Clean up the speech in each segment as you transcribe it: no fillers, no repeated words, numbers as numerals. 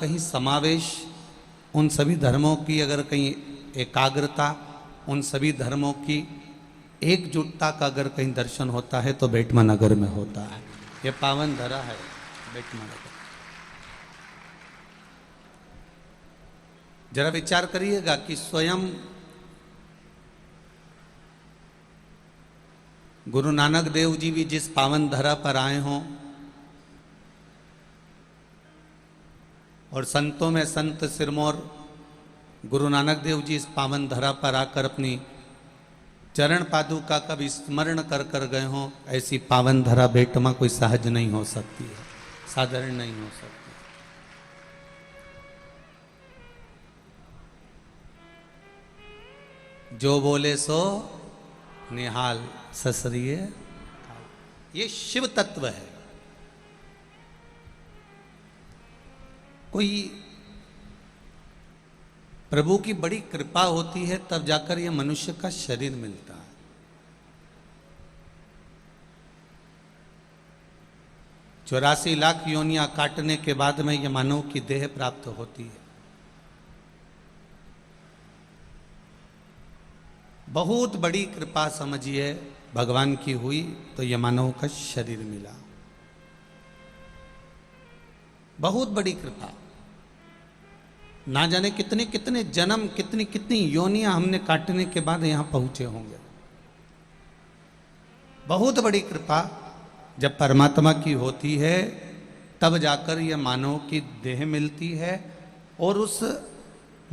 कहीं समावेश, उन सभी धर्मों की अगर कहीं एकाग्रता, उन सभी धर्मों की एकजुटता का अगर कहीं दर्शन होता है तो बेटमा नगर में होता है। ये पावन धरा है बेटमा नगर। जरा विचार करिएगा कि स्वयं गुरु नानक देव जी भी जिस पावन धरा पर आए हों और संतों में संत सिरमौर गुरु नानक देव जी इस पावन धरा पर आकर अपनी चरण पादुका का भी स्मरण कर कर गए हों, ऐसी पावन धरा बेटमा कोई सहज नहीं हो सकती है, साधारण नहीं हो सकती। जो बोले सो निहाल ससरिये, ये शिव तत्व है। कोई प्रभु की बड़ी कृपा होती है तब जाकर यह मनुष्य का शरीर मिलता है। 84 लाख योनियां काटने के बाद में यह मानव की देह प्राप्त होती है। बहुत बड़ी कृपा समझिए भगवान की हुई तो यह मानव का शरीर मिला। बहुत बड़ी कृपा। ना जाने कितने कितने जन्म, कितनी कितनी योनियां हमने काटने के बाद यहां पहुंचे होंगे। बहुत बड़ी कृपा जब परमात्मा की होती है तब जाकर यह मानव की देह मिलती है। और उस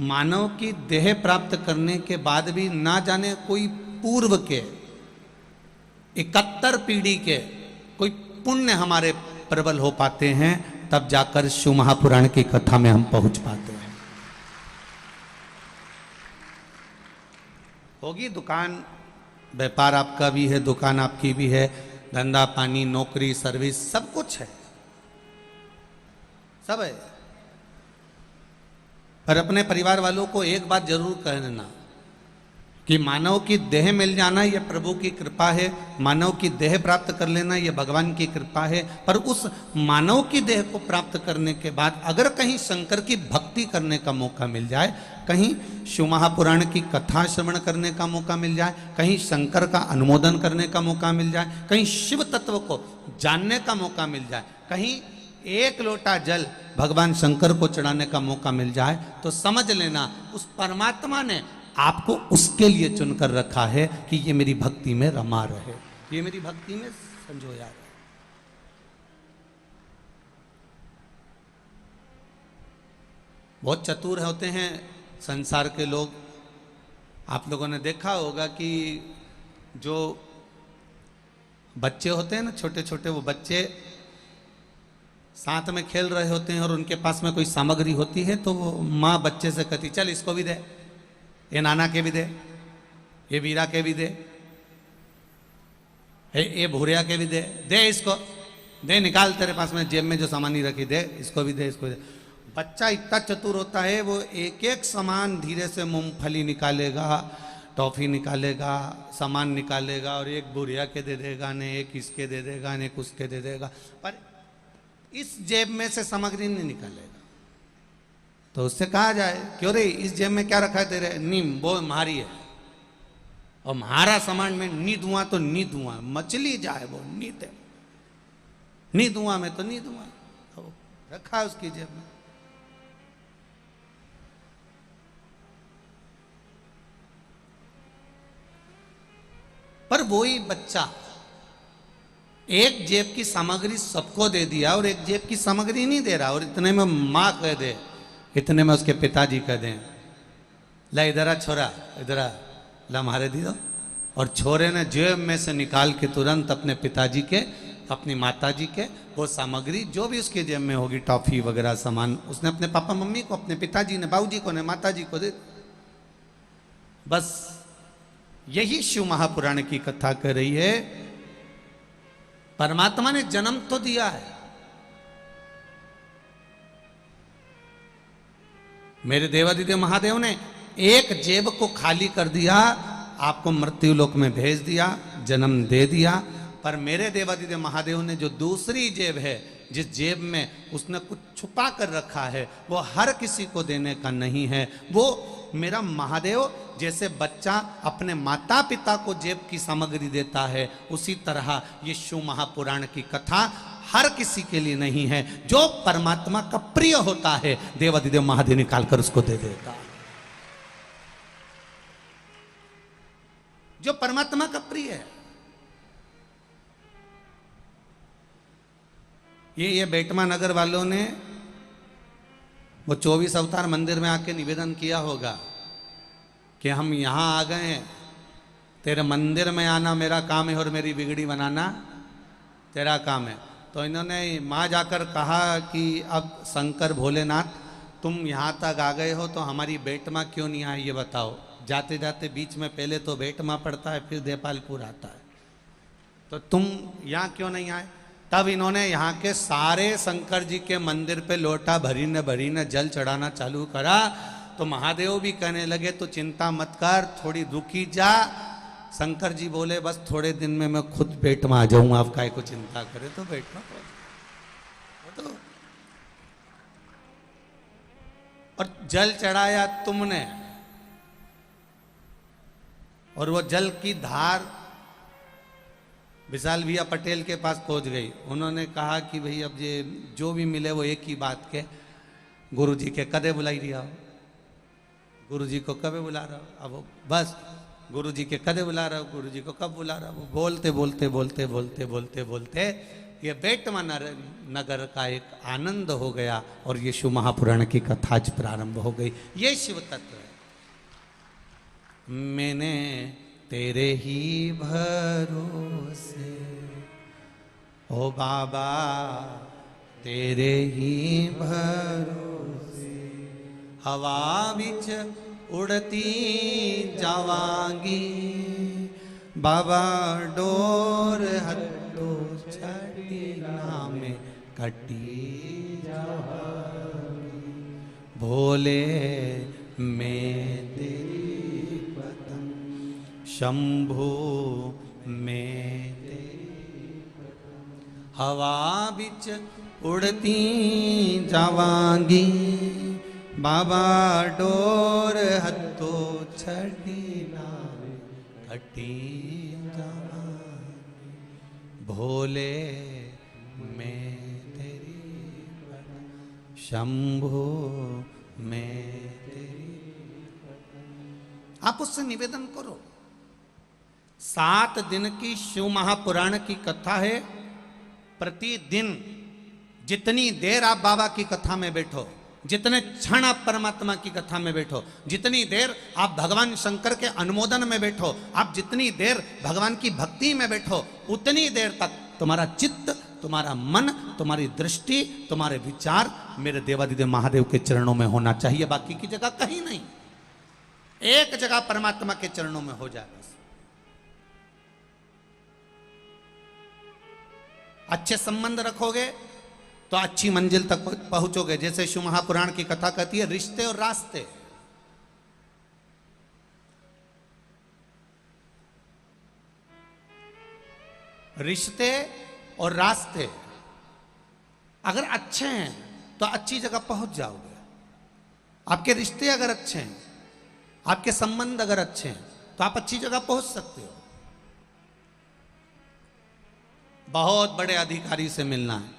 मानव की देह प्राप्त करने के बाद भी ना जाने कोई पूर्व के 71 पीढ़ी के कोई पुण्य हमारे प्रबल हो पाते हैं, तब जाकर शिव महापुराण की कथा में हम पहुंच पाते हैं। होगी दुकान, व्यापार आपका भी है, दुकान आपकी भी है, धंधा पानी, नौकरी, सर्विस, सब कुछ है, सब है। पर अपने परिवार वालों को एक बात जरूर कह देना कि मानव की देह मिल जाना यह प्रभु की कृपा है, मानव की देह प्राप्त कर लेना यह भगवान की कृपा है। पर उस मानव की देह को प्राप्त करने के बाद अगर कहीं शंकर की भक्ति करने का मौका मिल जाए, कहीं शिव महापुराण की कथा श्रवण करने का मौका मिल जाए, कहीं शंकर का अनुमोदन करने का मौका मिल जाए, कहीं शिव तत्व को जानने का मौका मिल जाए, कहीं एक लोटा जल भगवान शंकर को चढ़ाने का मौका मिल जाए, तो समझ लेना उस परमात्मा ने आपको उसके लिए चुनकर रखा है कि ये मेरी भक्ति में रमा रहे, ये मेरी भक्ति में संजोया रहे। बहुत चतुर होते हैं संसार के लोग। आप लोगों ने देखा होगा कि जो बच्चे होते हैं ना, छोटे छोटे, वो बच्चे साथ में खेल रहे होते हैं और उनके पास में कोई सामग्री होती है तो वो माँ बच्चे से कहती चल इसको भी दे, ये नाना के भी दे, ये वीरा के भी दे, ये भूरिया के भी दे, दे इसको, दे निकाल तेरे पास में जेब में जो सामान ही रखी, दे इसको भी दे, इसको दे। बच्चा इतना चतुर होता है, वो एक एक सामान धीरे से मूंगफली निकालेगा, टॉफी निकालेगा, सामान निकालेगा और एक भूरिया के दे देगा, ने एक इसके दे देगा, ने एक उसके दे देगा, पर इस जेब में से सामग्री नहीं निकालेगा। तो उससे कहा जाए क्यों रे इस जेब में क्या रखा है तेरे? नीम, वो हमारी है और हमारा सामान में नी दूंगा तो नी दूंगा, मछली जाए वो नी दे, नी दूंगा में तो नी दूंगा, तो रखा है उसकी जेब में। पर वही बच्चा एक जेब की सामग्री सबको दे दिया और एक जेब की सामग्री नहीं दे रहा, और इतने में माँ कह दे, इतने में उसके पिताजी कह दें ला इधर आ छोरा, इधर आ, ला हमारे दी दो। और छोरे ने जेब में से निकाल के तुरंत अपने पिताजी के, अपनी माताजी के वो सामग्री जो भी उसके जेब में होगी, टॉफी वगैरह सामान, उसने अपने पापा मम्मी को, अपने पिताजी ने, बाबूजी को ने, माताजी को दे। बस यही शिव महापुराण की कथा कह रही है। परमात्मा ने जन्म तो दिया है, मेरे देवादिदेव महादेव ने एक जेब को खाली कर दिया, आपको मृत्यु लोक में भेज दिया, जन्म दे दिया। पर मेरे देवादिदेव महादेव ने जो दूसरी जेब है जिस जेब में उसने कुछ छुपा कर रखा है वो हर किसी को देने का नहीं है। वो मेरा महादेव जैसे बच्चा अपने माता पिता को जेब की सामग्री देता है, उसी तरह ये शिव महापुराण की कथा हर किसी के लिए नहीं है। जो परमात्मा का प्रिय होता है देवाधिदेव महादेव निकाल कर उसको दे देता है। जो परमात्मा का प्रिय है। ये बेटमा नगर वालों ने वो 24 अवतार मंदिर में आके निवेदन किया होगा कि हम यहां आ गए हैं, तेरे मंदिर में आना मेरा काम है और मेरी बिगड़ी बनाना तेरा काम है। तो इन्होंने मां जाकर कहा कि अब शंकर भोलेनाथ तुम यहां तक आ गए हो तो हमारी बेटमा क्यों नहीं आई ये बताओ। जाते जाते बीच में पहले तो बेटमा पड़ता है, फिर देपालपुर आता है, तो तुम यहां क्यों नहीं आए। तब इन्होंने यहाँ के सारे शंकर जी के मंदिर पे लोटा भरी न जल चढ़ाना चालू करा। तो महादेव भी कहने लगे तो चिंता मत कर, थोड़ी रुकी जा। शंकर जी बोले बस थोड़े दिन में मैं खुद पेट में आ जाऊंगा, आप काय को चिंता करे। तो पेट में तो और जल चढ़ाया तुमने, और वो जल की धार विशाल भैया पटेल के पास पहुंच गई। उन्होंने कहा कि भाई अब ये जो भी मिले वो एक ही बात के, गुरु जी के कदे बुलाई दिया हो, गुरु जी को कब बुला रहा हो। अब बस गुरु जी के कदे बुला रहा हो, गुरु जी को कब बुला रहा हो। बोलते बोलते बोलते बोलते बोलते बोलते ये बेटमा नगर का एक आनंद हो गया और ये शिव महापुराण की कथा आज प्रारंभ हो गई। ये शिव तत्व है। मैंने तेरे ही भरोसे ओ बाबा, तेरे ही भरोसे हवा बिच उड़ती जावांगी, बाबा डोर हत्तो छड़ी नामे कटी जावांगी, भोले मैं तेरी शंभु में हवा बिच उड़ती जावांगी, बाबा डोर हत्तो छड़ी नावे कटी जावांगी, भोले मैं तेरी शंभु में तेरी। आप उससे निवेदन करो। 7 दिन की शिव महापुराण की कथा है। प्रतिदिन जितनी देर आप बाबा की कथा में बैठो, जितने क्षण आप परमात्मा की कथा में बैठो, जितनी देर आप भगवान शंकर के अनुमोदन में बैठो, आप जितनी देर भगवान की भक्ति में बैठो, उतनी देर तक तुम्हारा चित्त, तुम्हारा मन, तुम्हारी दृष्टि, तुम्हारे विचार मेरे देवाधिदेव महादेव के चरणों में होना चाहिए। बाकी की जगह कहीं नहीं, एक जगह परमात्मा के चरणों में हो जाए बस। अच्छे संबंध रखोगे तो अच्छी मंजिल तक पहुंचोगे। जैसे शिव महापुराण की कथा कहती है रिश्ते और रास्ते। रिश्ते और रास्ते अगर अच्छे हैं तो अच्छी जगह पहुंच जाओगे। आपके रिश्ते अगर अच्छे हैं, आपके संबंध अगर अच्छे हैं तो आप अच्छी जगह पहुंच सकते हो। बहुत बड़े अधिकारी से मिलना है,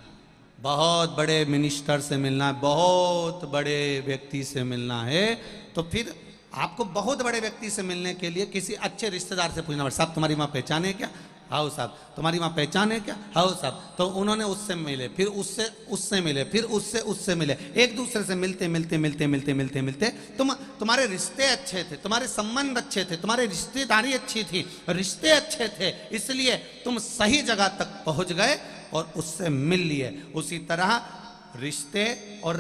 बहुत बड़े मिनिस्टर से मिलना है, बहुत बड़े व्यक्ति से मिलना है, तो फिर आपको बहुत बड़े व्यक्ति से मिलने के लिए किसी अच्छे रिश्तेदार से पूछना पड़ता। साहब तुम्हारी माँ पहचान है क्या? हाँ साहब। तुम्हारी माँ पहचान है क्या? हाँ साहब। तो उन्होंने उससे मिले, फिर उससे मिले, फिर उससे मिले। एक दूसरे से मिलते मिलते मिलते मिलते मिलते मिलते तुम्हारे रिश्ते अच्छे थे, तुम्हारे संबंध अच्छे थे, तुम्हारी रिश्तेदारी अच्छी थी, रिश्ते अच्छे थे, इसलिए तुम सही जगह तक पहुंच गए और उससे मिल लिए। उसी तरह रिश्ते और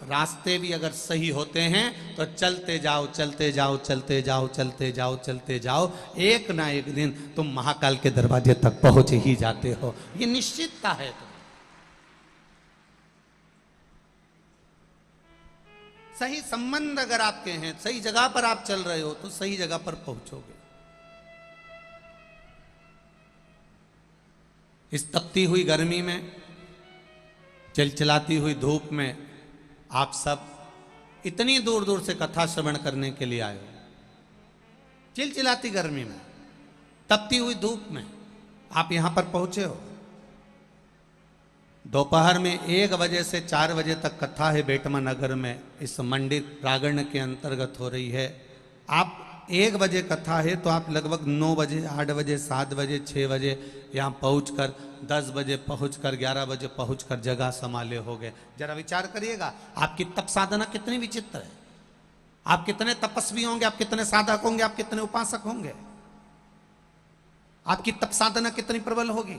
रास्ते भी अगर सही होते हैं तो चलते जाओ चलते जाओ चलते जाओ चलते जाओ चलते जाओ, एक ना एक दिन तुम महाकाल के दरवाजे तक पहुंच ही जाते हो। ये निश्चितता है। सही संबंध अगर आपके हैं, सही जगह पर आप चल रहे हो तो सही जगह पर पहुंचोगे। इस तपती हुई गर्मी में चिलचिलाती हुई धूप में आप सब इतनी दूर दूर से कथा श्रवण करने के लिए आए हो, चिलचिलाती गर्मी में, तपती हुई धूप में आप यहां पर पहुंचे हो। दोपहर में 1 बजे से 4 बजे तक कथा है बेटमा नगर में, इस मंदिर प्रांगण के अंतर्गत हो रही है। आप 1 बजे कथा है तो आप लगभग 9 बजे, 8 बजे, 7 बजे, 6 बजे यहाँ पहुँचकर 10 बजे पहुँचकर 11 बजे पहुँचकर जगह संभाले हो गए। जरा विचार करिएगा आपकी तप साधना कितनी विचित्र है। आप कितने तपस्वी होंगे, आप कितने साधक होंगे, आप कितने उपासक होंगे, आपकी तप साधना कितनी प्रबल होगी।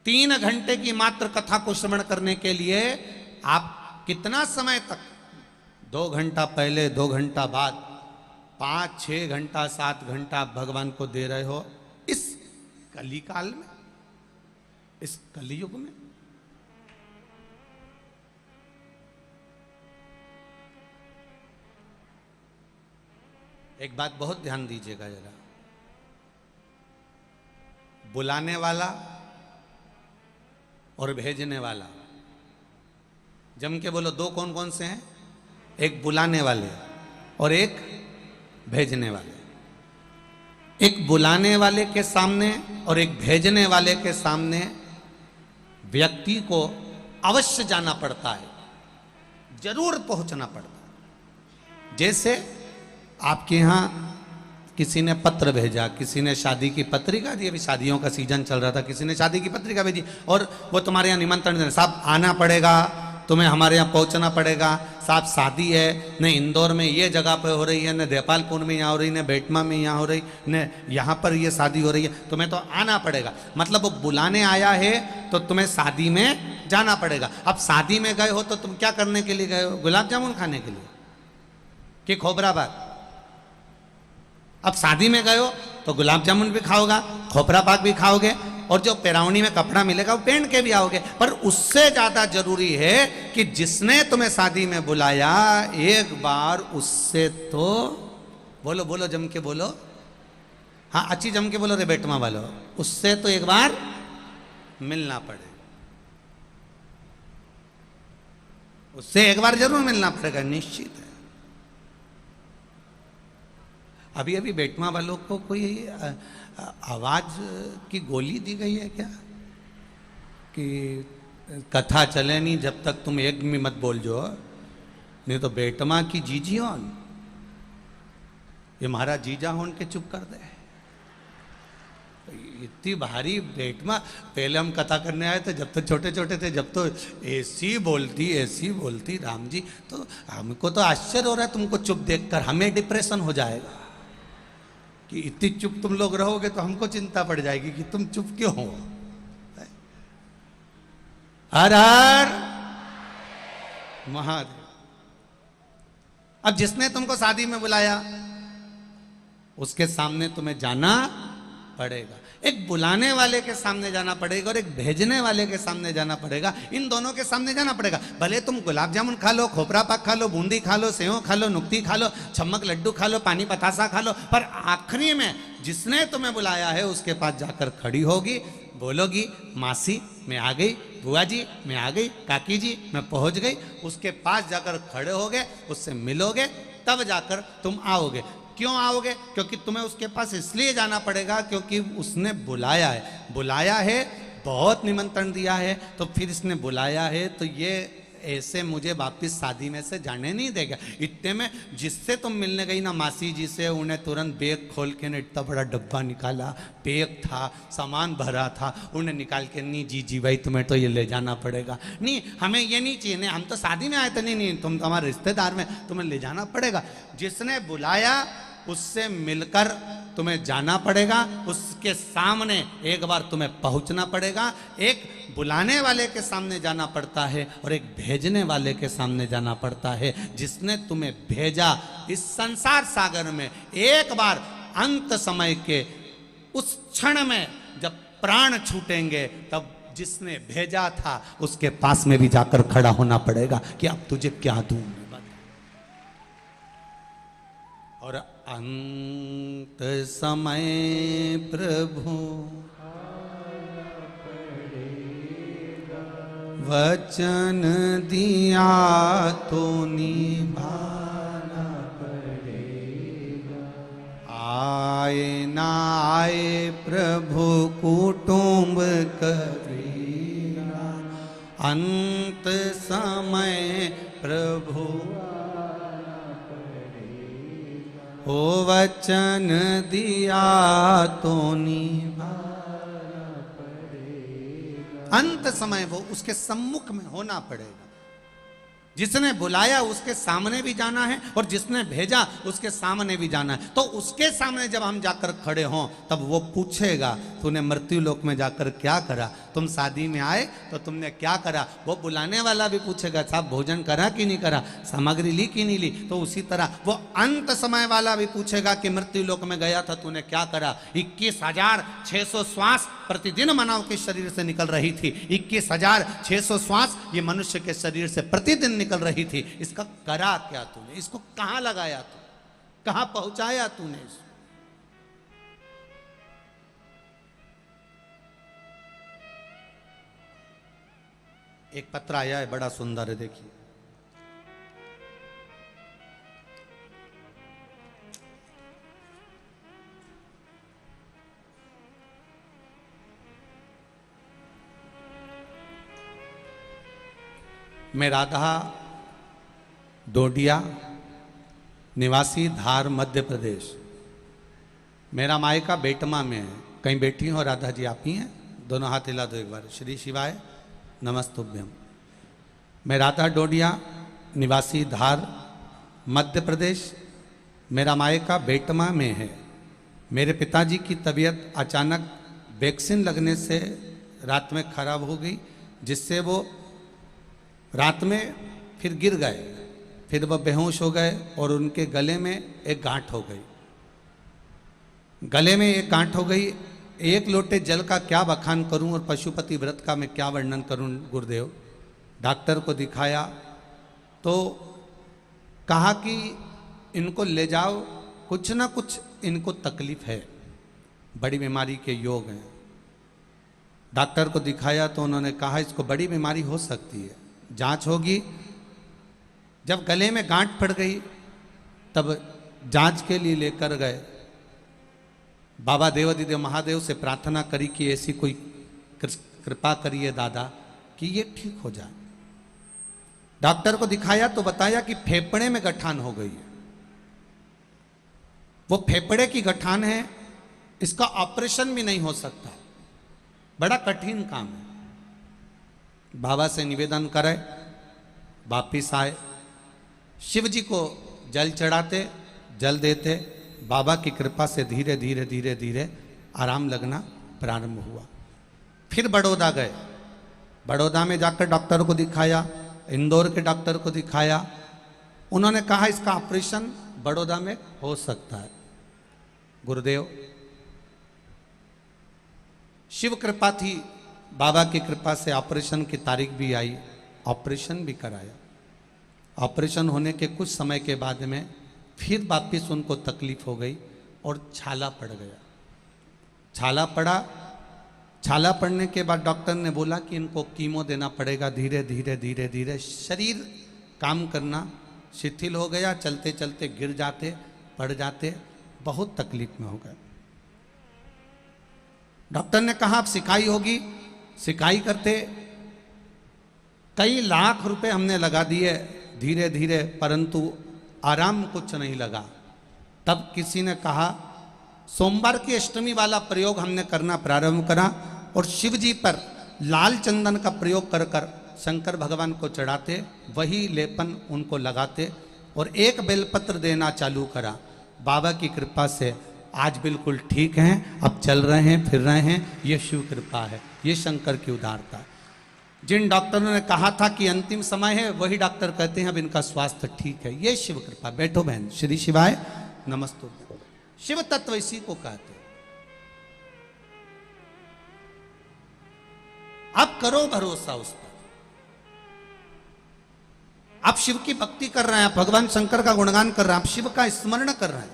3 घंटे की मात्र कथा को श्रवण करने के लिए आप कितना समय तक, 2 घंटा पहले, 2 घंटा बाद, 5, 6 घंटा, 7 घंटा आप भगवान को दे रहे हो इस कली काल में, इस कलियुग में। एक बात बहुत ध्यान दीजिएगा जरा, बुलाने वाला और भेजने वाला, जम के बोलो, 2 कौन कौन से हैं? एक बुलाने वाले और एक भेजने वाले। एक बुलाने वाले के सामने और एक भेजने वाले के सामने व्यक्ति को अवश्य जाना पड़ता है, जरूर पहुंचना पड़ता है। जैसे आपके यहां किसी ने पत्र भेजा, किसी ने शादी की पत्रिका दी, अभी शादियों का सीजन चल रहा था, किसी ने शादी की पत्रिका भेजी और वो तुम्हारे यहाँ निमंत्रण देना, साहब आना पड़ेगा, तुम्हें हमारे यहाँ पहुंचना पड़ेगा, साहब शादी है, न इंदौर में ये जगह पे हो रही है, न देपालपुर में यहाँ हो रही, न बेटमा में यहाँ हो रही, न यहाँ पर ये शादी हो रही है, तुम्हें तो आना पड़ेगा। मतलब वो बुलाने आया है तो तुम्हें शादी में जाना पड़ेगा। अब शादी में गए हो तो तुम क्या करने के लिए गए हो? गुलाब जामुन खाने के लिए कि खोबरा बाग? अब शादी में गए हो तो गुलाब जामुन भी खाओगा, खोपरा पाक भी खाओगे, और जो पेरावनी में कपड़ा मिलेगा वो पहन के भी आओगे। पर उससे ज्यादा जरूरी है कि जिसने तुम्हें शादी में बुलाया, एक बार उससे तो बोलो, बोलो जम के बोलो, हाँ अच्छी जम के बोलो रे बेटमा वालो, उससे तो एक बार मिलना पड़ेगा, उससे एक बार जरूर मिलना पड़ेगा, निश्चित है। अभी अभी बेटमा वालों को कोई आवाज की गोली दी गई है क्या कि कथा चले नहीं जब तक तुम एक भी मत बोल जो, नहीं तो बेटमा की जीजी होन, ये महाराज जीजा होन के चुप कर दे। इतनी भारी बेटमा, पहले हम कथा करने आए थे जब तो छोटे छोटे थे, जब तो ऐसी बोलती राम जी, तो हमको तो आश्चर्य हो रहा है तुमको चुप देखकर, हमें डिप्रेशन हो जाएगा कि इतनी चुप तुम लोग रहोगे तो हमको चिंता पड़ जाएगी कि तुम चुप क्यों हो। हर हर महादेव। अब जिसने तुमको शादी में बुलाया उसके सामने तुम्हें जाना पड़ेगा, एक बुलाने वाले के सामने जाना पड़ेगा और एक भेजने वाले के सामने जाना पड़ेगा। इन दोनों के सामने जाना पड़ेगा। भले तुम गुलाब जामुन खा लो, खोपरा पाक खा लो, बूंदी खा लो, सेव खा लो, नुक्ती खा लो, छम्मक लड्डू खा लो, पानी बतासा खा लो, पर आखिरी में जिसने तुम्हें बुलाया है उसके पास जाकर खड़ी होगी, बोलोगी मासी मैं आ गई, बुआ जी मैं आ गई, काकी जी मैं पहुंच गई। उसके पास जाकर खड़े होगे, उससे मिलोगे, तब जाकर तुम आओगे। क्यों आओगे? क्योंकि तुम्हें उसके पास इसलिए जाना पड़ेगा क्योंकि उसने बुलाया है, बहुत निमंत्रण दिया है, तो फिर इसने बुलाया है, तो ये ऐसे मुझे वापस शादी में से जाने नहीं देगा। इतने में जिससे तुम मिलने गई ना मासी जी से, उन्हें तुरंत बैग खोल के ने इतना बड़ा डब्बा निकाला, बैग था, सामान भरा था, उन्हें निकाल के, नहीं जी भाई तुम्हें तो ये ले जाना पड़ेगा, नहीं हमें ये नहीं चाहिए, नहीं हम तो शादी में आए थे, नहीं तुम हमारे रिश्तेदार में, तुम्हें ले जाना पड़ेगा। जिसने बुलाया उससे मिलकर तुम्हें जाना पड़ेगा, उसके सामने एक बार तुम्हें पहुंचना पड़ेगा। एक बुलाने वाले के सामने जाना पड़ता है और एक भेजने वाले के सामने जाना पड़ता है। जिसने तुम्हें भेजा इस संसार सागर में, एक बार अंत समय के उस क्षण में जब प्राण छूटेंगे, तब जिसने भेजा था उसके पास में भी जाकर खड़ा होना पड़ेगा कि अब तुझे क्या दूं। और अंत समय प्रभु वचन दिया तो निभाना पड़ेगा। आए ना आए प्रभु कुटुंब करेगा, अंत समय प्रभु हो वचन दिया तो निभाना पड़ेगा। अंत समय वो उसके सम्मुख में होना पड़ेगा। जिसने बुलाया उसके सामने भी जाना है और जिसने भेजा उसके सामने भी जाना है। तो उसके सामने जब हम जाकर खड़े हों तब वो पूछेगा तूने मृत्यु लोक में जाकर क्या करा, तुम शादी में आए तो तुमने क्या करा। वो बुलाने वाला भी पूछेगा साहब भोजन करा कि नहीं करा, सामग्री ली कि नहीं ली। तो उसी तरह वो अंत समय वाला भी पूछेगा कि मृत्यु लोक में गया था तूने क्या करा। 21,600 श्वास प्रतिदिन मानव के शरीर से निकल रही थी। 21,600 श्वास ये मनुष्य के शरीर से प्रतिदिन निकल रही थी। इसका करा क्या तूने, इसको कहां लगाया तू, कहां पहुंचाया तूने इसको। एक पत्र आया है बड़ा सुंदर है, देखिए। मैं राधा डोडिया निवासी धार मध्य प्रदेश। मेरा मायका बेटमा में है। कहीं बैठी हो राधा जी, आप ही हैं? दोनों हाथ हिला दो एक बार। श्री शिवाय नमस्तुभ्यम। मैं राधा डोडिया निवासी धार मध्य प्रदेश। मेरा मायका बेटमा में है। मेरे पिताजी की तबीयत अचानक वैक्सीन लगने से रात में खराब हो गई, जिससे वो रात में फिर गिर गए, फिर वह बेहोश हो गए और उनके गले में एक गांठ हो गई। गले में एक गांठ हो गई। एक लोटे जल का क्या बखान करूं और पशुपति व्रत का मैं क्या वर्णन करूं गुरुदेव। डॉक्टर को दिखाया तो कहा कि इनको ले जाओ, कुछ ना कुछ इनको तकलीफ है, बड़ी बीमारी के योग हैं। डॉक्टर को दिखाया तो उन्होंने कहा इसको बड़ी बीमारी हो सकती है, जांच होगी। जब गले में गांठ पड़ गई तब जांच के लिए लेकर गए। बाबा देवादिदेव महादेव से प्रार्थना करी कि ऐसी कोई कृपा करिए दादा कि ये ठीक हो जाए। डॉक्टर को दिखाया तो बताया कि फेफड़े में गठान हो गई है। वो फेफड़े की गठान है, इसका ऑपरेशन भी नहीं हो सकता, बड़ा कठिन काम है। बाबा से निवेदन करे, वापिस आए, शिव जी को जल चढ़ाते, जल देते। बाबा की कृपा से धीरे धीरे धीरे धीरे आराम लगना प्रारंभ हुआ। फिर बड़ौदा गए। बड़ौदा में जाकर डॉक्टर को दिखाया, इंदौर के डॉक्टर को दिखाया। उन्होंने कहा इसका ऑपरेशन बड़ौदा में हो सकता है। गुरुदेव शिव कृपा थी, बाबा की कृपा से ऑपरेशन की तारीख भी आई, ऑपरेशन भी कराया। ऑपरेशन होने के कुछ समय के बाद में फिर वापिस उनको तकलीफ हो गई और छाला पड़ गया। छाला पड़ा। छाला पड़ने के बाद डॉक्टर ने बोला कि इनको कीमो देना पड़ेगा। धीरे धीरे धीरे धीरे शरीर काम करना शिथिल हो गया, चलते चलते गिर जाते, पड़ जाते, बहुत तकलीफ में हो गए। डॉक्टर ने कहा अब सिकाई होगी। सिकाई करते कई लाख रुपए हमने लगा दिए धीरे धीरे, परंतु आराम कुछ नहीं लगा। तब किसी ने कहा सोमवार की अष्टमी वाला प्रयोग हमने करना प्रारंभ करा और शिव जी पर लाल चंदन का प्रयोग कर कर शंकर भगवान को चढ़ाते, वही लेपन उनको लगाते और एक बेलपत्र देना चालू करा। बाबा की कृपा से आज बिल्कुल ठीक हैं, अब चल रहे हैं, फिर रहे हैं। ये शिव कृपा है, ये शंकर की उदारता है। जिन डॉक्टरों ने कहा था कि अंतिम समय है, वही डॉक्टर कहते हैं अब इनका स्वास्थ्य ठीक है। ये शिव कृपा। बैठो बहन। श्री शिवाय नमस्तु। शिव तत्व इसी को कहते हैं। आप करो भरोसा उस पर। आप शिव की भक्ति कर रहे हैं, आप भगवान शंकर का गुणगान कर रहे हैं, आप शिव का स्मरण कर रहे हैं,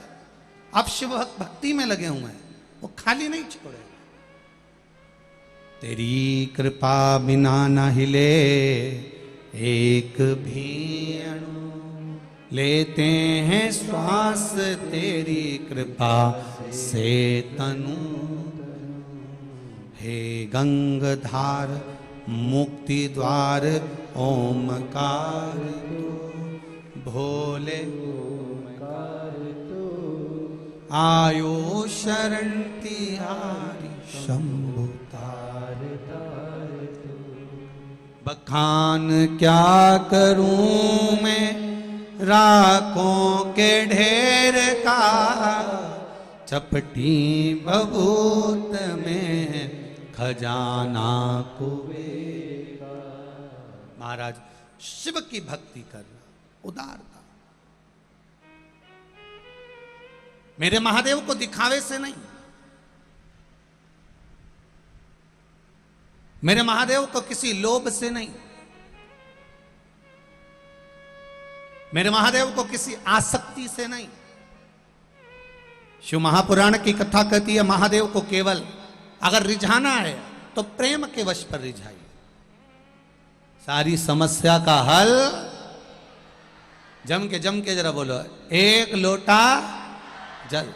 आप शिव भक्ति में लगे हुए हैं, वो खाली नहीं छोड़े। तेरी कृपा बिना न हिले एक भी अणु, लेते हैं श्वास तेरी कृपा से तनु। हे गंगाधार मुक्ति द्वार ओमकार भोले, आयो शरण तिहारी शंभु तार तार। बखान क्या करूं मैं राखों के ढेर का, चपटी बबूत में खजाना कुबेर का। महाराज शिव की भक्ति करना, उदारता। मेरे महादेव को दिखावे से नहीं, मेरे महादेव को किसी लोभ से नहीं, मेरे महादेव को किसी आसक्ति से नहीं। शिव महापुराण की कथा कहती है महादेव को केवल अगर रिझाना है तो प्रेम के वश पर रिझाइए, सारी समस्या का हल। जम के जरा बोलो, एक लोटा जल,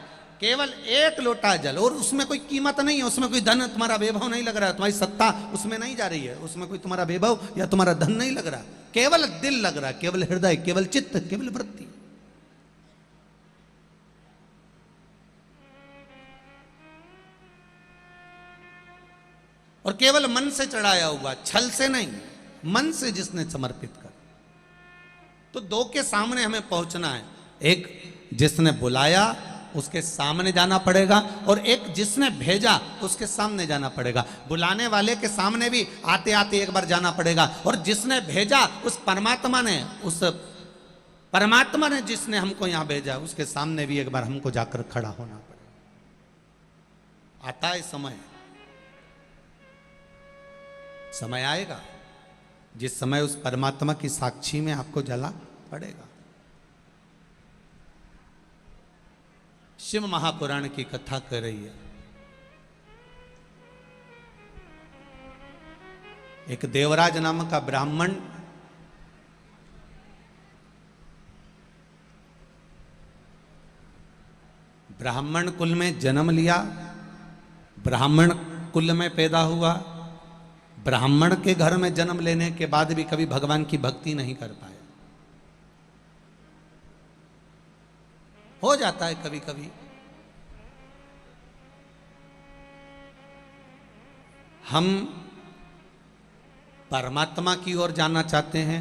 केवल एक लोटा जल, और उसमें कोई कीमत नहीं है, उसमें कोई धन तुम्हारा वैभव नहीं लग रहा है, तुम्हारी सत्ता उसमें नहीं जा रही है, उसमें कोई तुम्हारा वैभव या तुम्हारा धन नहीं लग रहा, केवल दिल लग रहा है, केवल हृदय, केवल चित्त, केवल वृत्ति। और केवल मन से चढ़ाया हुआ, छल से नहीं, मन से जिसने समर्पित कर। तो दो के सामने हमें पहुंचना है, एक जिसने बुलाया उसके सामने जाना पड़ेगा, और एक जिसने भेजा उसके सामने जाना पड़ेगा। बुलाने वाले के सामने भी आते आते एक बार जाना पड़ेगा, और जिसने भेजा उस परमात्मा ने जिसने हमको यहां भेजा उसके सामने भी एक बार हमको जाकर खड़ा होना पड़ेगा। आता है समय आएगा जिस समय उस परमात्मा की साक्षी में आपको जला पड़ेगा। शिव महापुराण की कथा कर रही है। एक देवराज नामक का ब्राह्मण ब्राह्मण कुल में जन्म लिया, ब्राह्मण कुल में पैदा हुआ, ब्राह्मण के घर में जन्म लेने के बाद भी कभी भगवान की भक्ति नहीं कर पाया। हो जाता है कभी कभी। हम परमात्मा की ओर जाना चाहते हैं,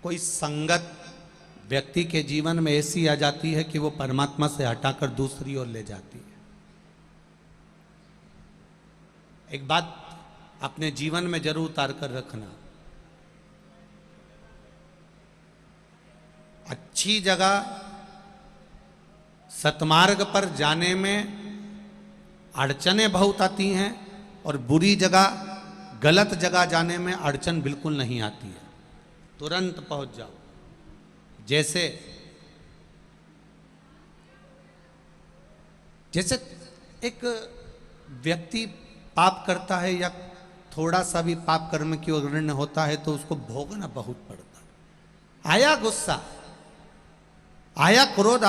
कोई संगत व्यक्ति के जीवन में ऐसी आ जाती है कि वो परमात्मा से हटाकर दूसरी ओर ले जाती है। एक बात अपने जीवन में जरूर उतार कर रखना, अच्छी जगह सतमार्ग पर जाने में अड़चनें बहुत आती हैं, और बुरी जगह गलत जगह जाने में अड़चन बिल्कुल नहीं आती है, तुरंत पहुंच जाओ। जैसे एक व्यक्ति पाप करता है या थोड़ा सा भी पाप कर्म की ओर होता है तो उसको भोगना बहुत पड़ता है। आया गुस्सा, आया क्रोध,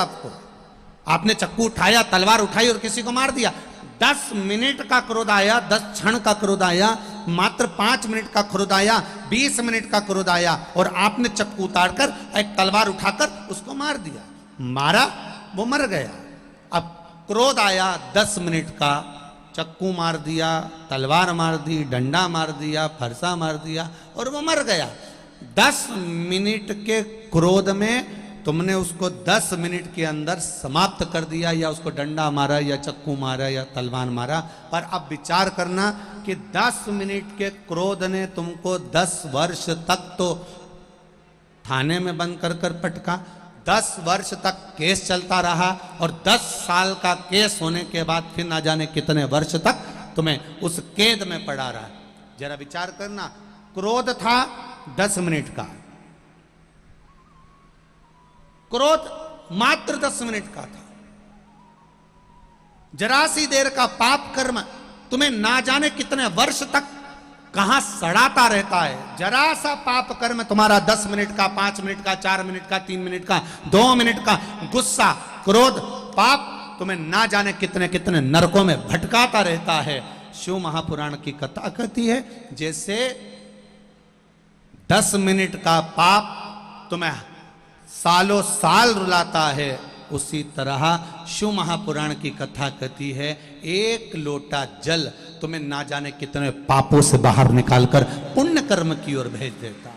आपने चक्कू उठाया, तलवार उठाई और किसी को मार दिया। 10 मिनट का क्रोध आया, 10 क्षण का क्रोध आया, मात्र 5 मिनट का क्रोध आया, 20 मिनट का क्रोध आया, और आपने चक्कू उतारकर एक तलवार उठाकर उसको मार दिया। मारा, वो मर गया। अब क्रोध आया 10 मिनट का, चक्कू मार दिया, तलवार मार दी, डंडा मार दिया, फरसा मार दिया, और वो मर गया। 10 मिनट के क्रोध में तुमने उसको 10 मिनट के अंदर समाप्त कर दिया, या उसको डंडा मारा, या चक्कू मारा, या तलवार मारा। पर अब विचार करना कि 10 मिनट के क्रोध ने तुमको 10 वर्ष तक तो थाने में बंद कर पटका, 10 वर्ष तक केस चलता रहा, और 10 साल का केस होने के बाद फिर ना जाने कितने वर्ष तक तुम्हें उस कैद में पड़ा रहा। जरा विचार करना, क्रोध था 10 मिनट का, क्रोध मात्र 10 मिनट का था। जरा सी देर का पाप कर्म तुम्हें ना जाने कितने वर्ष तक कहां सड़ाता रहता है। जरा सा पाप कर्म तुम्हारा 10 मिनट का, 5 मिनट का, 4 मिनट का, 3 मिनट का, 2 मिनट का गुस्सा, क्रोध, पाप तुम्हें ना जाने कितने कितने नरकों में भटकाता रहता है। शिव महापुराण की कथा कहती है जैसे 10 मिनट का पाप तुम्हें सालों साल रुलाता है, उसी तरह शिव महापुराण की कथा कहती है एक लोटा जल तुम्हें ना जाने कितने पापों से बाहर निकालकर पुण्य कर्म की ओर भेज देता।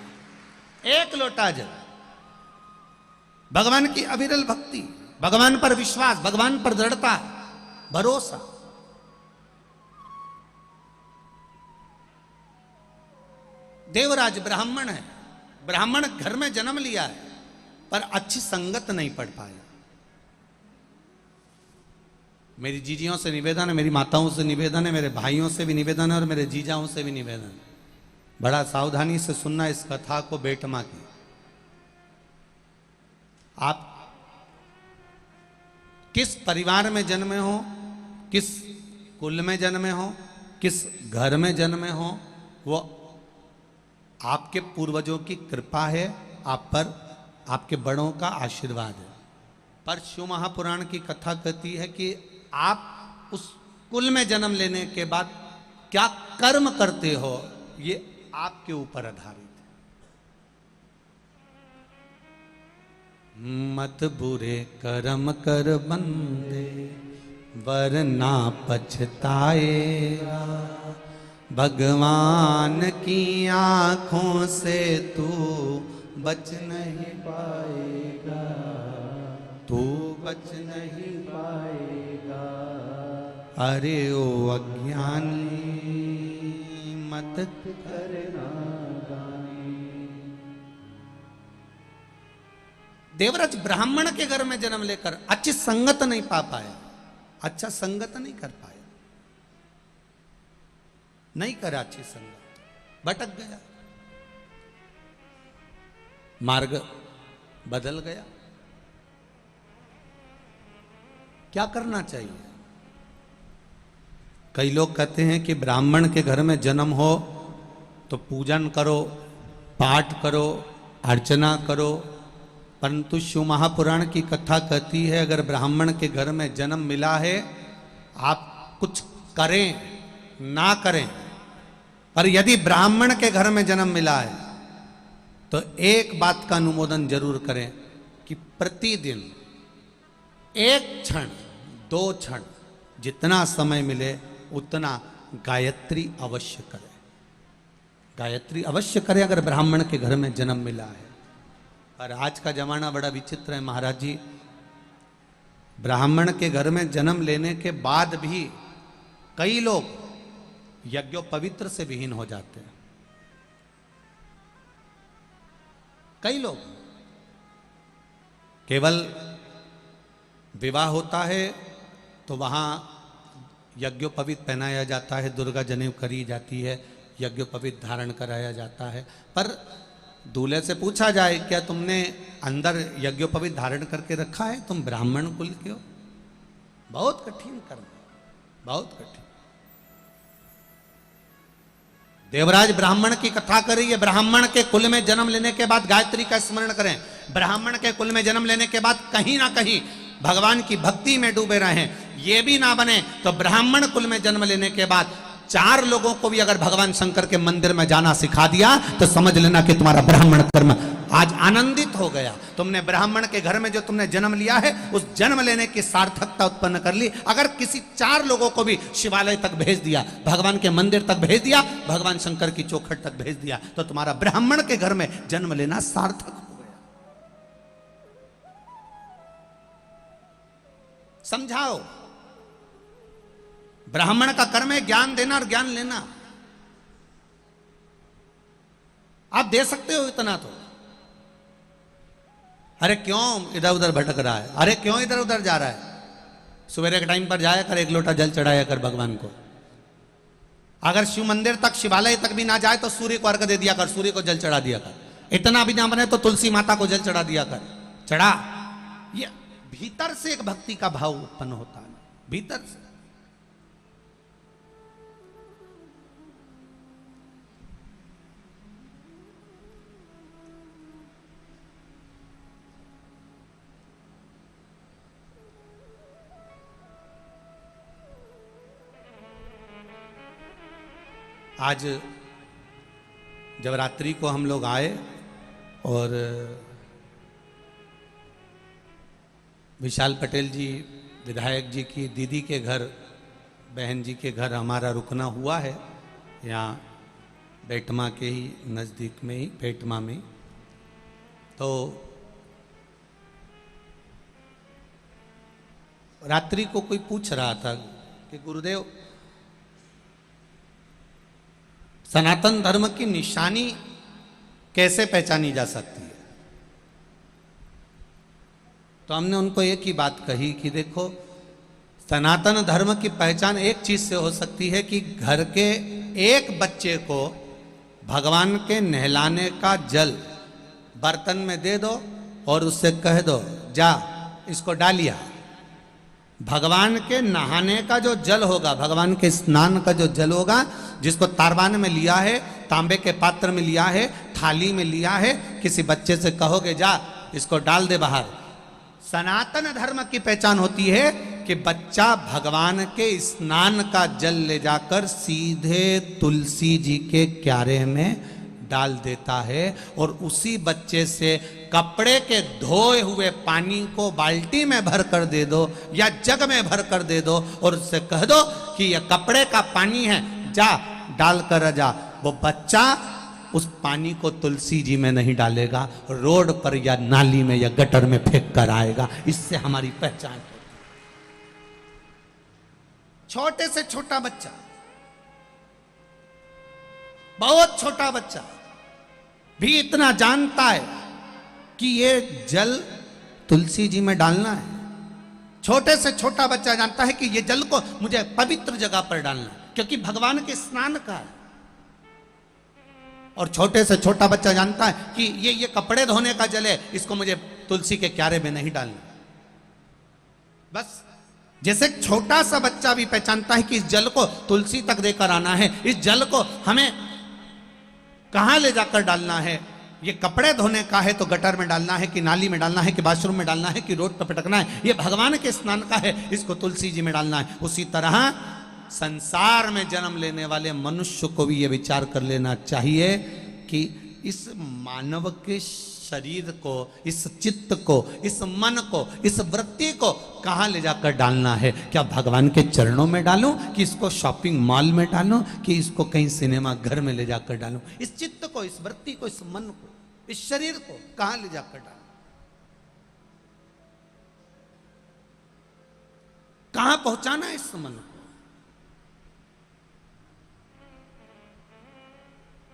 एक लोटा जल। भगवान की अविरल भक्ति, भगवान पर विश्वास, भगवान पर दृढ़ता, भरोसा। देवराज ब्राह्मण है, ब्राह्मण घर में जन्म लिया है पर अच्छी संगत नहीं पढ़ पाया। मेरी जीजियों से निवेदन है, मेरी माताओं से निवेदन है, मेरे भाइयों से भी निवेदन है और मेरे जीजाओं से भी निवेदन है, बड़ा सावधानी से सुनना इस कथा को बेटमा की। आप किस परिवार में जन्मे हो, किस कुल में जन्मे हो, किस घर में जन्मे हो, वो आपके पूर्वजों की कृपा है आप पर, आपके बड़ों का आशीर्वाद है। पर शिव महापुराण की कथा कहती है कि आप उस कुल में जन्म लेने के बाद क्या कर्म करते हो ये आपके ऊपर आधारित है। मत बुरे कर्म कर बंदे वरना पछताएगा, भगवान की आंखों से तू बच नहीं पाएगा, तू बच नहीं पाएगा। अरे ओ अज्ञानी मत करना दानी। देवराज ब्राह्मण के घर में जन्म लेकर अच्छी संगत नहीं पा पाया, अच्छा संगत नहीं कर पाया, नहीं करा अच्छी संगत, भटक गया, मार्ग बदल गया। क्या करना चाहिए? कई लोग कहते हैं कि ब्राह्मण के घर में जन्म हो तो पूजन करो, पाठ करो, अर्चना करो, परंतु शिव महापुराण की कथा कहती है अगर ब्राह्मण के घर में जन्म मिला है, आप कुछ करें ना करें, पर यदि ब्राह्मण के घर में जन्म मिला है तो एक बात का अनुमोदन जरूर करें कि प्रतिदिन 1 क्षण 2 क्षण जितना समय मिले उतना गायत्री अवश्य करें, गायत्री अवश्य करें अगर ब्राह्मण के घर में जन्म मिला है। पर आज का जमाना बड़ा विचित्र है महाराज जी, ब्राह्मण के घर में जन्म लेने के बाद भी कई लोग यज्ञोपवीत्र से विहीन हो जाते हैं। कई लोग केवल विवाह होता है तो वहां यज्ञोपवीत पहनाया जाता है, दुर्गा जनेऊ करी जाती है, यज्ञोपवीत धारण कराया जाता है, पर दूल्हे से पूछा जाए क्या तुमने अंदर यज्ञोपवीत धारण करके रखा है, तुम ब्राह्मण कुल के हो? बहुत कठिन कर्म, बहुत कठिन। देवराज ब्राह्मण की कथा करी है, ब्राह्मण के कुल में जन्म लेने के बाद गायत्री का स्मरण करें, ब्राह्मण के कुल में जन्म लेने के बाद कहीं ना कहीं भगवान की भक्ति में डूबे रहें। ये भी ना बने तो ब्राह्मण कुल में जन्म लेने के बाद 4 लोगों को भी अगर भगवान शंकर के मंदिर में जाना सिखा दिया तो समझ लेना कि तुम्हारा ब्राह्मण कर्म आज आनंदित हो गया। तुमने ब्राह्मण के घर में जो तुमने जन्म लिया है उस जन्म लेने की सार्थकता उत्पन्न कर ली। अगर किसी 4 लोगों को भी शिवालय तक भेज दिया, भगवान के मंदिर तक भेज दिया, भगवान शंकर की चौखट तक भेज दिया, तो तुम्हारा ब्राह्मण के घर में जन्म लेना सार्थक हो गया। समझाओ, ब्राह्मण का कर्म है ज्ञान देना और ज्ञान लेना। आप दे सकते हो इतना तो। अरे क्यों इधर उधर भटक रहा है, अरे क्यों इधर उधर जा रहा है, सवेरे के टाइम पर जाया कर, 1 लोटा जल चढ़ाया कर भगवान को। अगर शिव मंदिर तक, शिवालय तक भी ना जाए तो सूर्य को अर्घ दे दिया कर, सूर्य को जल चढ़ा दिया कर। इतना भी ना बने तो तुलसी माता को जल चढ़ा दिया कर, चढ़ा। ये भीतर से एक भक्ति का भाव उत्पन्न होता है, भीतर से। आज जब रात्रि को हम लोग आए और विशाल पटेल जी विधायक जी की दीदी के घर, बहन जी के घर हमारा रुकना हुआ है, यहाँ बेटमा के ही नज़दीक में ही, बेटमा में। तो रात्रि को कोई पूछ रहा था कि गुरुदेव, सनातन धर्म की निशानी कैसे पहचानी जा सकती है? तो हमने उनको एक ही बात कही कि देखो, सनातन धर्म की पहचान एक चीज से हो सकती है कि घर के एक बच्चे को भगवान के नहलाने का जल बर्तन में दे दो और उससे कह दो जा इसको डालिया। भगवान के नहाने का जो जल होगा, भगवान के स्नान का जो जल होगा, जिसको तारबान में लिया है, तांबे के पात्र में लिया है, थाली में लिया है, किसी बच्चे से कहोगे जा इसको डाल दे बाहर। सनातन धर्म की पहचान होती है कि बच्चा भगवान के स्नान का जल ले जाकर सीधे तुलसी जी के क्यारे में डाल देता है और उसी बच्चे से कपड़े के धोए हुए पानी को बाल्टी में भर कर दे दो या जग में भर कर दे दो और उससे कह दो कि यह कपड़े का पानी है, जा डाल कर जा। वो बच्चा उस पानी को तुलसी जी में नहीं डालेगा, रोड पर या नाली में या गटर में फेंक कर आएगा। इससे हमारी पहचान है। छोटे से छोटा बच्चा, बहुत छोटा बच्चा भी इतना जानता है कि ये जल तुलसी जी में डालना है। छोटे से छोटा बच्चा जानता है कि ये जल को मुझे पवित्र जगह पर डालना है, क्योंकि भगवान के स्नान का है। और छोटे से छोटा बच्चा जानता है कि ये कपड़े धोने का जल है, इसको मुझे तुलसी के क्यारे में नहीं डालना। बस जैसे छोटा सा बच्चा भी पहचानता है कि इस जल को तुलसी तक देकर आना है, इस जल को हमें कहां ले जाकर डालना है, ये कपड़े धोने का है तो गटर में डालना है कि नाली में डालना है कि बाथरूम में डालना है कि रोड पर पटकना है, ये भगवान के स्नान का है, इसको तुलसी जी में डालना है। उसी तरह संसार में जन्म लेने वाले मनुष्य को भी ये विचार कर लेना चाहिए कि इस मानव के शरीर को, इस चित्त को, इस मन को, इस वृत्ति को कहां ले जाकर डालना है। क्या भगवान के चरणों में डालूं कि इसको शॉपिंग मॉल में डालूं कि इसको कहीं सिनेमा घर में ले जाकर डालूं? इस चित्त को, इस वृत्ति को, इस मन को, इस शरीर को कहां ले जाकर डालूं? कहां पहुंचाना है इस मन को?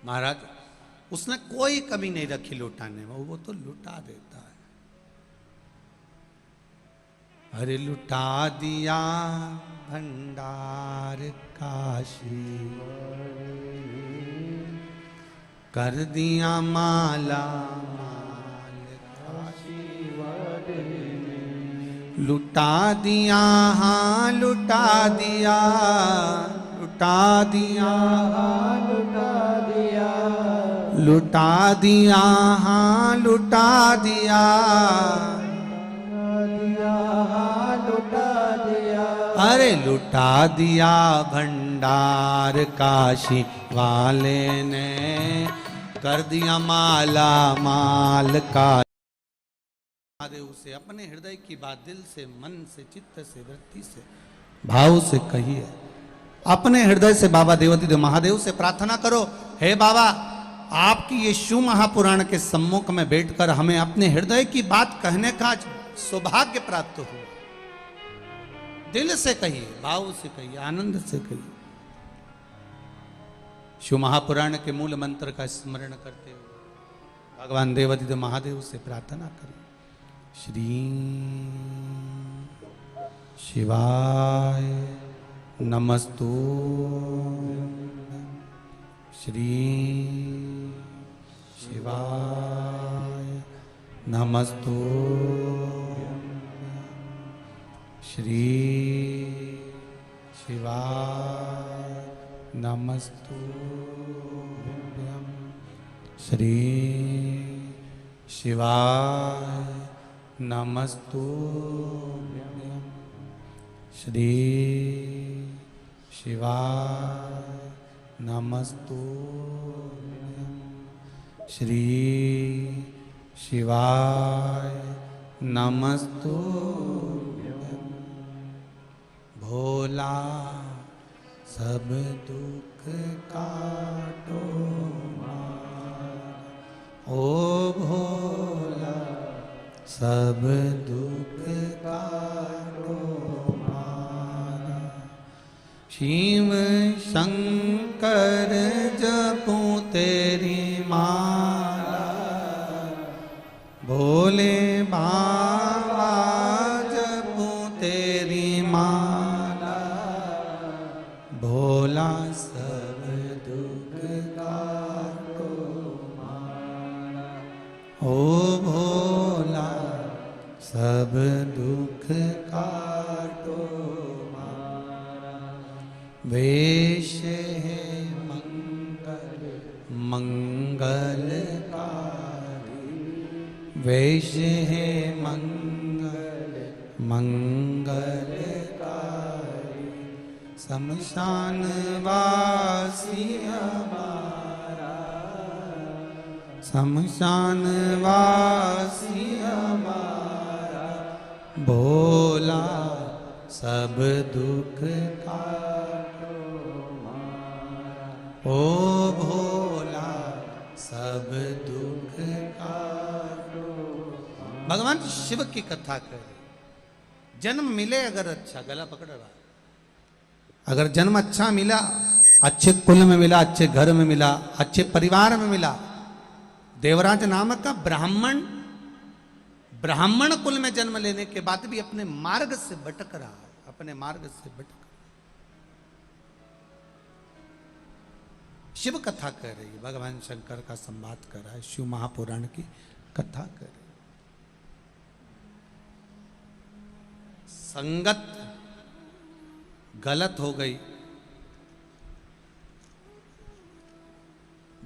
महाराज, उसने कोई कमी नहीं रखी लुटाने में, वो तो लुटा देता है। अरे लुटा दिया भंडार काशी, कर दिया माला माल काशी, लुटा दिया, हाँ लुटा दिया, लुटा दिया, लुटा दिया, लुटा दिया, हाँ लुटा दिया, हाँ लुटा दिया। अरे लुटा दिया भंडार काशी वाले ने, कर दिया माला माल का। महादेव से अपने हृदय की बात दिल से, मन से, चित्त से, वृत्ति से, भाव से कहिए। अपने हृदय से बाबा देवाधिदेव महादेव से प्रार्थना करो, हे बाबा, आपकी ये शिव महापुराण के सम्मुख में बैठकर हमें अपने हृदय की बात कहने का सौभाग्य प्राप्त हुआ। दिल से कहिए, भाव से कहिए, आनंद से कहिए। शिव महापुराण के मूल मंत्र का स्मरण करते हुए भगवान देवाधिदेव महादेव से प्रार्थना करिए। श्री शिवाय नमस्तु, श्री शिवाय नमस्तु, श्री शिवाय नमस्तु, श्री शिवाय नमस्तु, श्री शिवाय नमस्तुभ्यं श्री शिवाय नमस्तुभ्यं भोला सब दुख काटो ओ भोला सब दुख काटो शिव शंकर जपूं तेरी माला भोले बाबा जपूं तेरी माला भोला सब दुख काटो ओ भोला सब दुख काटो वेश है मंगल मंगलकारी वेश है मंगल मंगलकारी शमशान वासी हमारा शमशान वासी हमारा भोला सब दुख काटो ओ भोला सब दुख काटो। भगवान शिव की कथा करे जन्म मिले अगर अच्छा गला पकड़ रहा अगर जन्म अच्छा मिला अच्छे कुल में मिला अच्छे घर में मिला अच्छे परिवार में मिला देवराज नामक का ब्राह्मण कुल में जन्म लेने के बाद भी अपने मार्ग से भटक रहा अपने मार्ग से भटक शिव कथा कर रही है भगवान शंकर का संवाद कर रहा है शिव महापुराण की कथा कर रही संगत गलत हो गई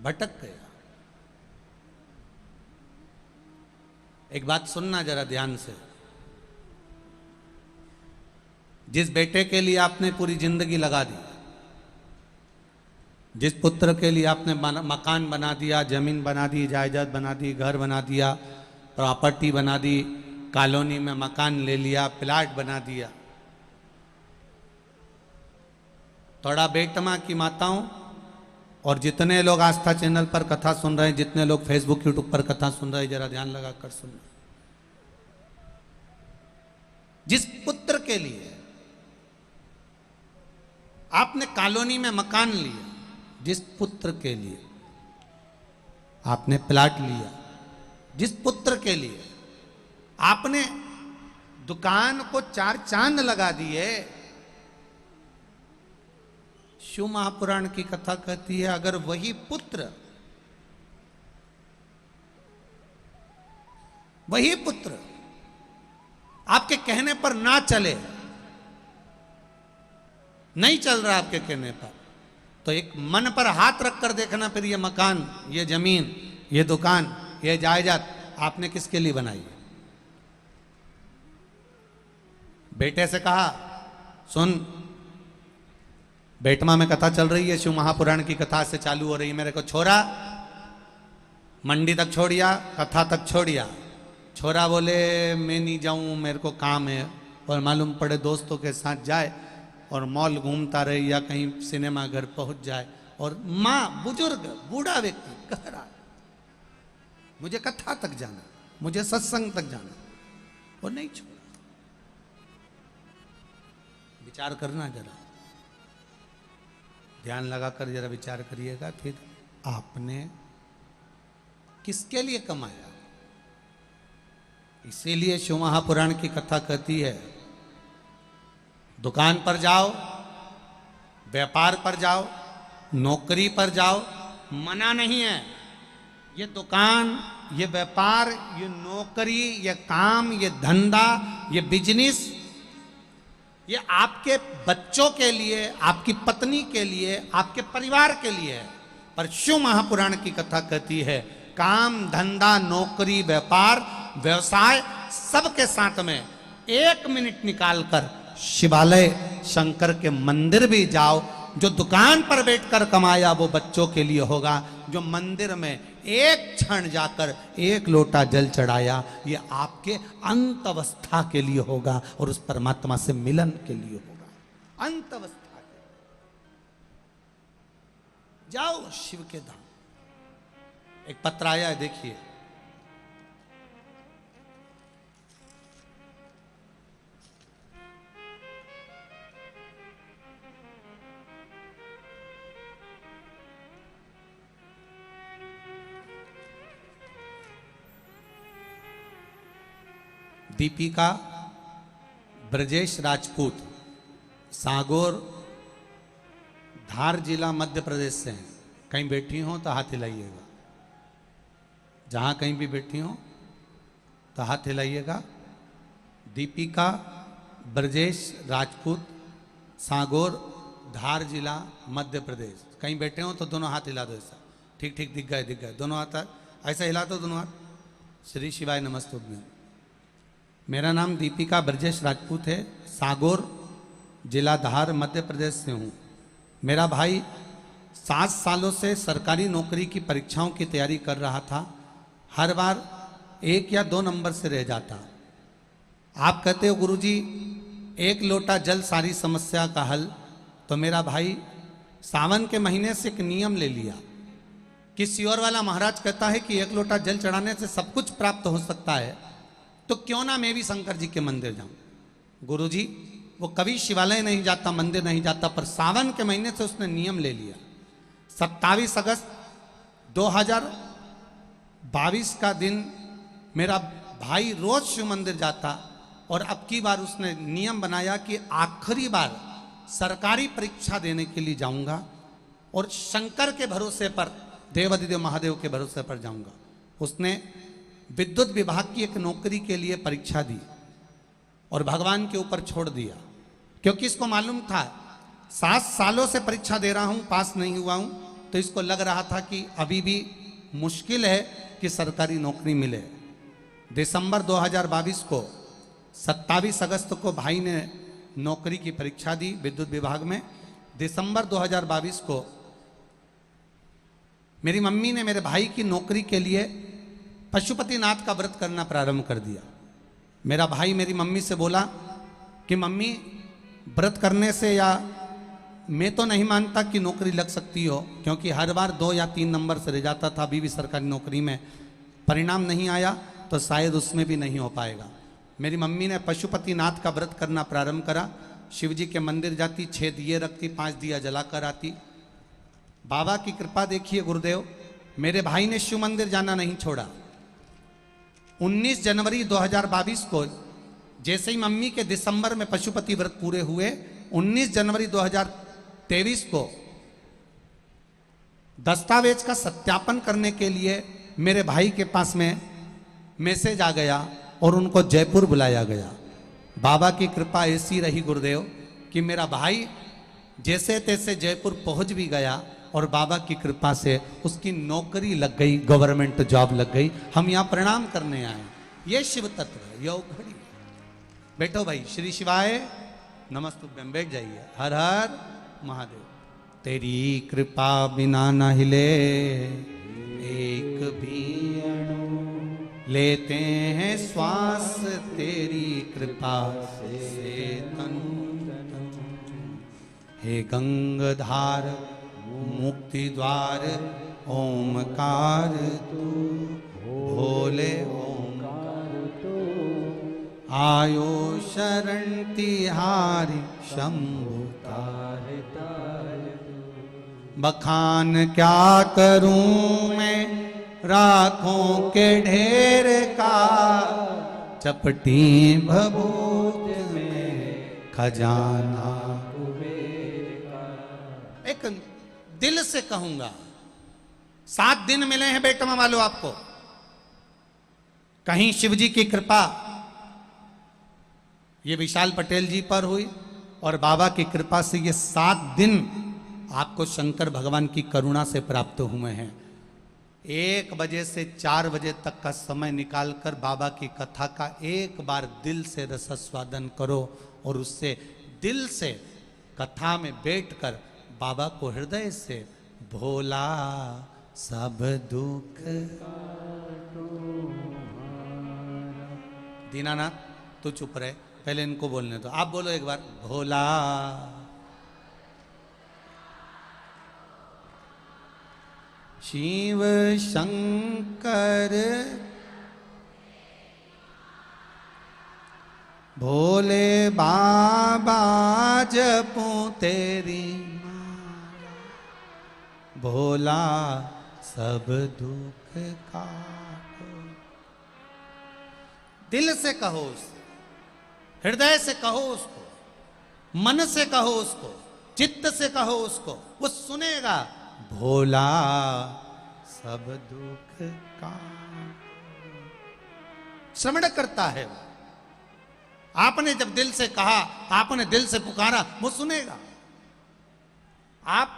भटक गया। एक बात सुनना जरा ध्यान से जिस बेटे के लिए आपने पूरी जिंदगी लगा दी जिस पुत्र के लिए आपने मकान बना दिया जमीन बना दी जायदाद बना दी घर बना दिया प्रॉपर्टी बना दी कॉलोनी में मकान ले लिया प्लाट बना दिया थोड़ा बेटमा की माताओं और जितने लोग आस्था चैनल पर कथा सुन रहे हैं जितने लोग फेसबुक यूट्यूब पर कथा सुन रहे हैं जरा ध्यान लगाकर सुन जिस पुत्र के लिए आपने कॉलोनी में मकान लिया जिस पुत्र के लिए आपने प्लाट लिया जिस पुत्र के लिए आपने दुकान को 4 चांद लगा दिए शिव महापुराण की कथा कहती है अगर वही पुत्र आपके कहने पर ना चले नहीं चल रहा आपके कहने पर तो एक मन पर हाथ रखकर देखना फिर ये मकान ये जमीन ये दुकान ये जायदाद आपने किसके लिए बनाई बेटे से कहा सुन बेटमा में कथा चल रही है शिव महापुराण की कथा से चालू हो रही है मेरे को छोरा मंडी तक छोड़िया कथा तक छोड़िया छोरा बोले मैं नहीं जाऊं मेरे को काम है और मालूम पड़े दोस्तों के साथ जाए और मॉल घूमता रहे या कहीं सिनेमा घर पहुंच जाए और माँ बुजुर्ग बूढ़ा व्यक्ति कह रहा है मुझे कथा तक जाना मुझे सत्संग तक जाना वो नहीं छोड़ा विचार करना जरा ध्यान लगाकर जरा विचार करिएगा फिर आपने किसके लिए कमाया इसीलिए शिव महापुराण की कथा कहती है दुकान पर जाओ व्यापार पर जाओ नौकरी पर जाओ मना नहीं है ये दुकान ये व्यापार ये नौकरी ये काम ये धंधा ये बिजनेस ये आपके बच्चों के लिए आपकी पत्नी के लिए आपके परिवार के लिए है पर शिव महापुराण की कथा कहती है काम धंधा नौकरी व्यापार व्यवसाय सबके साथ में 1 मिनट निकालकर शिवालय शंकर के मंदिर भी जाओ जो दुकान पर बैठकर कमाया वो बच्चों के लिए होगा, जो मंदिर में एक क्षण जाकर एक लोटा जल चढ़ाया ये आपके अंत अवस्था के लिए होगा और उस परमात्मा से मिलन के लिए होगा। अंत अवस्था के जाओ शिव के धाम। एक पत्र आया है, देखिए। दीपिका ब्रजेश राजपूत, सागौर, धार जिला मध्य प्रदेश से हैं। कहीं बैठी हो तो हाथ हिलाइएगा, जहां कहीं भी बैठी हो तो हाथ हिलाइएगा। दीपिका ब्रजेश राजपूत, सागौर, धार जिला मध्य प्रदेश। कहीं बैठे हो तो दोनों हाथ हिला दो ऐसा। ठीक ठीक, दिख गए दोनों हाथ। ऐसा हिला दो दोनों हाथ। श्री शिवाय नमस्तुभ्यं। मेरा नाम दीपिका ब्रजेश राजपूत है, सागौर जिला धार मध्य प्रदेश से हूँ। मेरा भाई 7 सालों से सरकारी नौकरी की परीक्षाओं की तैयारी कर रहा था। हर बार 1 या 2 नंबर से रह जाता। आप कहते हो गुरुजी 1 लोटा जल सारी समस्या का हल, तो मेरा भाई सावन के महीने से एक नियम ले लिया कि सियोर वाला महाराज कहता है कि 1 लोटा जल चढ़ाने से सब कुछ प्राप्त हो सकता है, तो क्यों ना मैं भी शंकर जी के मंदिर जाऊं। गुरुजी वो कभी शिवालय नहीं जाता, मंदिर नहीं जाता, पर सावन के महीने से उसने नियम ले लिया। 27 अगस्त 2022 का दिन मेरा भाई रोज शिव मंदिर जाता और अब की बार उसने नियम बनाया कि आखिरी बार सरकारी परीक्षा देने के लिए जाऊंगा और शंकर के भरोसे पर, देवाधिदेव महादेव के भरोसे पर जाऊंगा। उसने विद्युत विभाग की एक नौकरी के लिए परीक्षा दी और भगवान के ऊपर छोड़ दिया, क्योंकि इसको मालूम था 7 सालों से परीक्षा दे रहा हूं, पास नहीं हुआ हूं, तो इसको लग रहा था कि अभी भी मुश्किल है कि सरकारी नौकरी मिले। दिसंबर 2022 को 27 अगस्त को भाई ने नौकरी की परीक्षा दी विद्युत विभाग में। दिसंबर 2022 को मेरी मम्मी ने मेरे भाई की नौकरी के लिए पशुपतिनाथ का व्रत करना प्रारंभ कर दिया। मेरा भाई मेरी मम्मी से बोला कि मम्मी व्रत करने से, या मैं तो नहीं मानता कि नौकरी लग सकती हो, क्योंकि हर बार 2 या 3 नंबर से रह जाता था। अभी भी सरकारी नौकरी में परिणाम नहीं आया तो शायद उसमें भी नहीं हो पाएगा। मेरी मम्मी ने पशुपतिनाथ का व्रत करना प्रारंभ करा। शिव जी के मंदिर जाती, 6 दिए रखती, 5 दिया जलाकर आती। बाबा की कृपा देखिए गुरुदेव, मेरे भाई ने शिव मंदिर जाना नहीं छोड़ा। 19 जनवरी 2022 को जैसे ही मम्मी के दिसंबर में पशुपति व्रत पूरे हुए, 19 जनवरी 2023 को दस्तावेज का सत्यापन करने के लिए मेरे भाई के पास में मैसेज आ गया और उनको जयपुर बुलाया गया। बाबा की कृपा ऐसी रही गुरुदेव कि मेरा भाई जैसे तैसे जयपुर पहुंच भी गया और बाबा की कृपा से उसकी नौकरी लग गई, गवर्नमेंट जॉब लग गई। हम यहाँ प्रणाम करने आए। ये शिव तत्व है, ये घड़ी। बैठो भाई, श्री शिवाय नमस्तुभ्यं। बैठ जाइए। हर हर महादेव। तेरी कृपा बिना न हिले एक भी अणु, लेते हैं श्वास तेरी कृपा से तनु। हे गंगाधार मुक्ति द्वार ओमकार तू, भोले ओमकार तू। आयो शरण तिहारी शंभु तारे तारे। बखान क्या करूं मैं राखों के ढेर का, चपटी भभूत में खजाना। एक दिल से कहूंगा, 7 दिन मिले हैं बेटमा वालों आपको। कहीं शिवजी की कृपा ये विशाल पटेल जी पर हुई और बाबा की कृपा से ये 7 दिन आपको शंकर भगवान की करुणा से प्राप्त हुए हैं। 1 बजे से 4 बजे तक का समय निकालकर बाबा की कथा का एक बार दिल से रसास्वादन करो और उससे दिल से कथा में बैठकर बाबा को हृदय से भोला सब दुख। दीनानाथ तू चुप रहे, पहले इनको बोलने दो। आप बोलो एक बार, भोला। शिव शंकर भोले बाबा जपूं तेरी माला, भोला सब दुख काटो। दिल से कहो उसको, हृदय से कहो उसको, मन से कहो उसको, चित्त से कहो उसको, वो सुनेगा। भोला सब दुख काटो। श्रवण करता है वो। आपने जब दिल से कहा, आपने दिल से पुकारा, वो सुनेगा। आप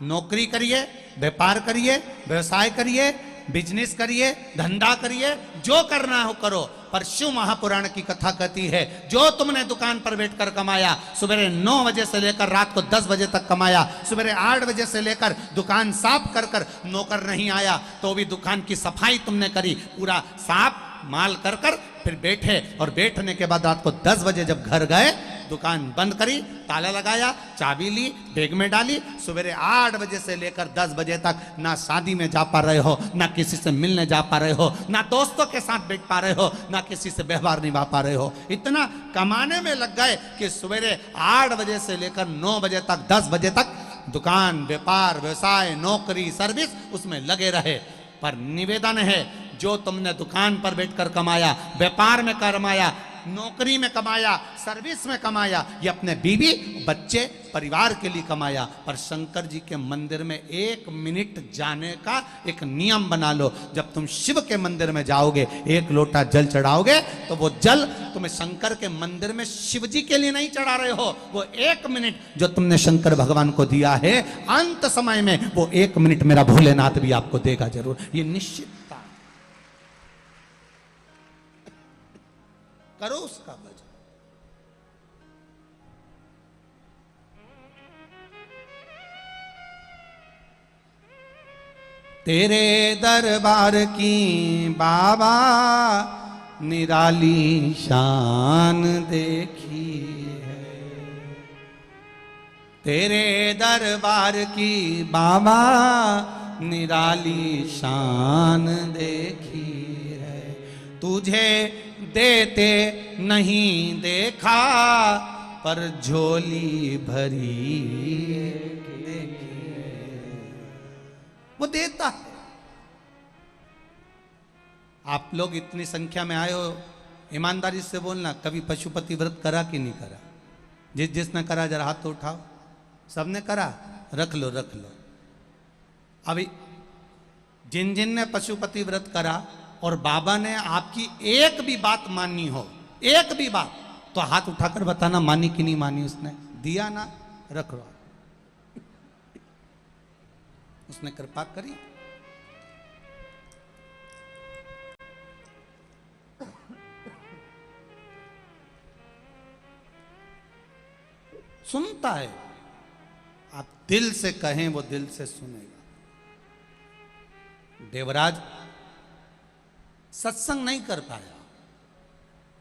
नौकरी करिए, व्यापार करिए, व्यवसाय करिए, बिजनेस करिए, धंधा करिए, जो करना हो करो, पर शिव महापुराण की कथा कहती है जो तुमने दुकान पर बैठकर कमाया, सवेरे 9 बजे से लेकर रात को 10 बजे तक कमाया, सवेरे 8 बजे से लेकर दुकान साफ कर कर, नौकर नहीं आया तो भी दुकान की सफाई तुमने करी, पूरा साफ माल कर कर फिर बैठे, और बैठने के बाद रात को 10 बजे जब घर गए, दुकान बंद करी, ताला लगाया, चाबी ली, बैग में डाली, सवेरे 8 बजे से लेकर 10 बजे तक ना शादी में जा पा रहे हो, ना किसी से मिलने जा पा रहे हो, ना दोस्तों के साथ बैठ पा रहे हो, ना किसी से व्यवहार निभा पा रहे हो। इतना कमाने में लग गए कि सवेरे 8 बजे से लेकर 9 बजे तक, 10 बजे तक दुकान, व्यापार, व्यवसाय, नौकरी, सर्विस, उसमें लगे रहे। पर निवेदन है, जो तुमने दुकान पर बैठकर कमाया, व्यापार में कमाया, नौकरी में कमाया, सर्विस में कमाया, ये अपने बीवी, बच्चे, परिवार के लिए कमाया। पर शंकर जी के मंदिर में 1 मिनट जाने का एक नियम बना लो। जब तुम शिव के मंदिर में जाओगे, 1 लोटा जल चढ़ाओगे, तो वो जल तुम्हें शंकर के मंदिर में शिव जी के लिए नहीं चढ़ा रहे हो, वो 1 मिनट जो तुमने शंकर भगवान को दिया है, अंत समय में वो 1 मिनट मेरा भोलेनाथ भी आपको देगा जरूर, ये निश्चित। करो उसका भजन। तेरे दरबार की बाबा निराली शान देखी है, तेरे दरबार की बाबा निराली शान देखी है। तुझे देते नहीं देखा, पर झोली भरी देखी, वो देता है। आप लोग इतनी संख्या में आए हो, ईमानदारी से बोलना, कभी पशुपति व्रत करा कि नहीं करा? जिसने करा जरा हाथ तो उठाओ। सबने करा? रख लो रख लो। अभी जिन जिन ने पशुपति व्रत करा और बाबा ने आपकी एक भी बात मानी हो, एक भी बात, तो हाथ उठाकर बताना मानी कि नहीं मानी। उसने दिया ना, रख लो। उसने कृपा करी। सुनता है, आप दिल से कहें वो दिल से सुनेगा। देवराज सत्संग नहीं कर पाया,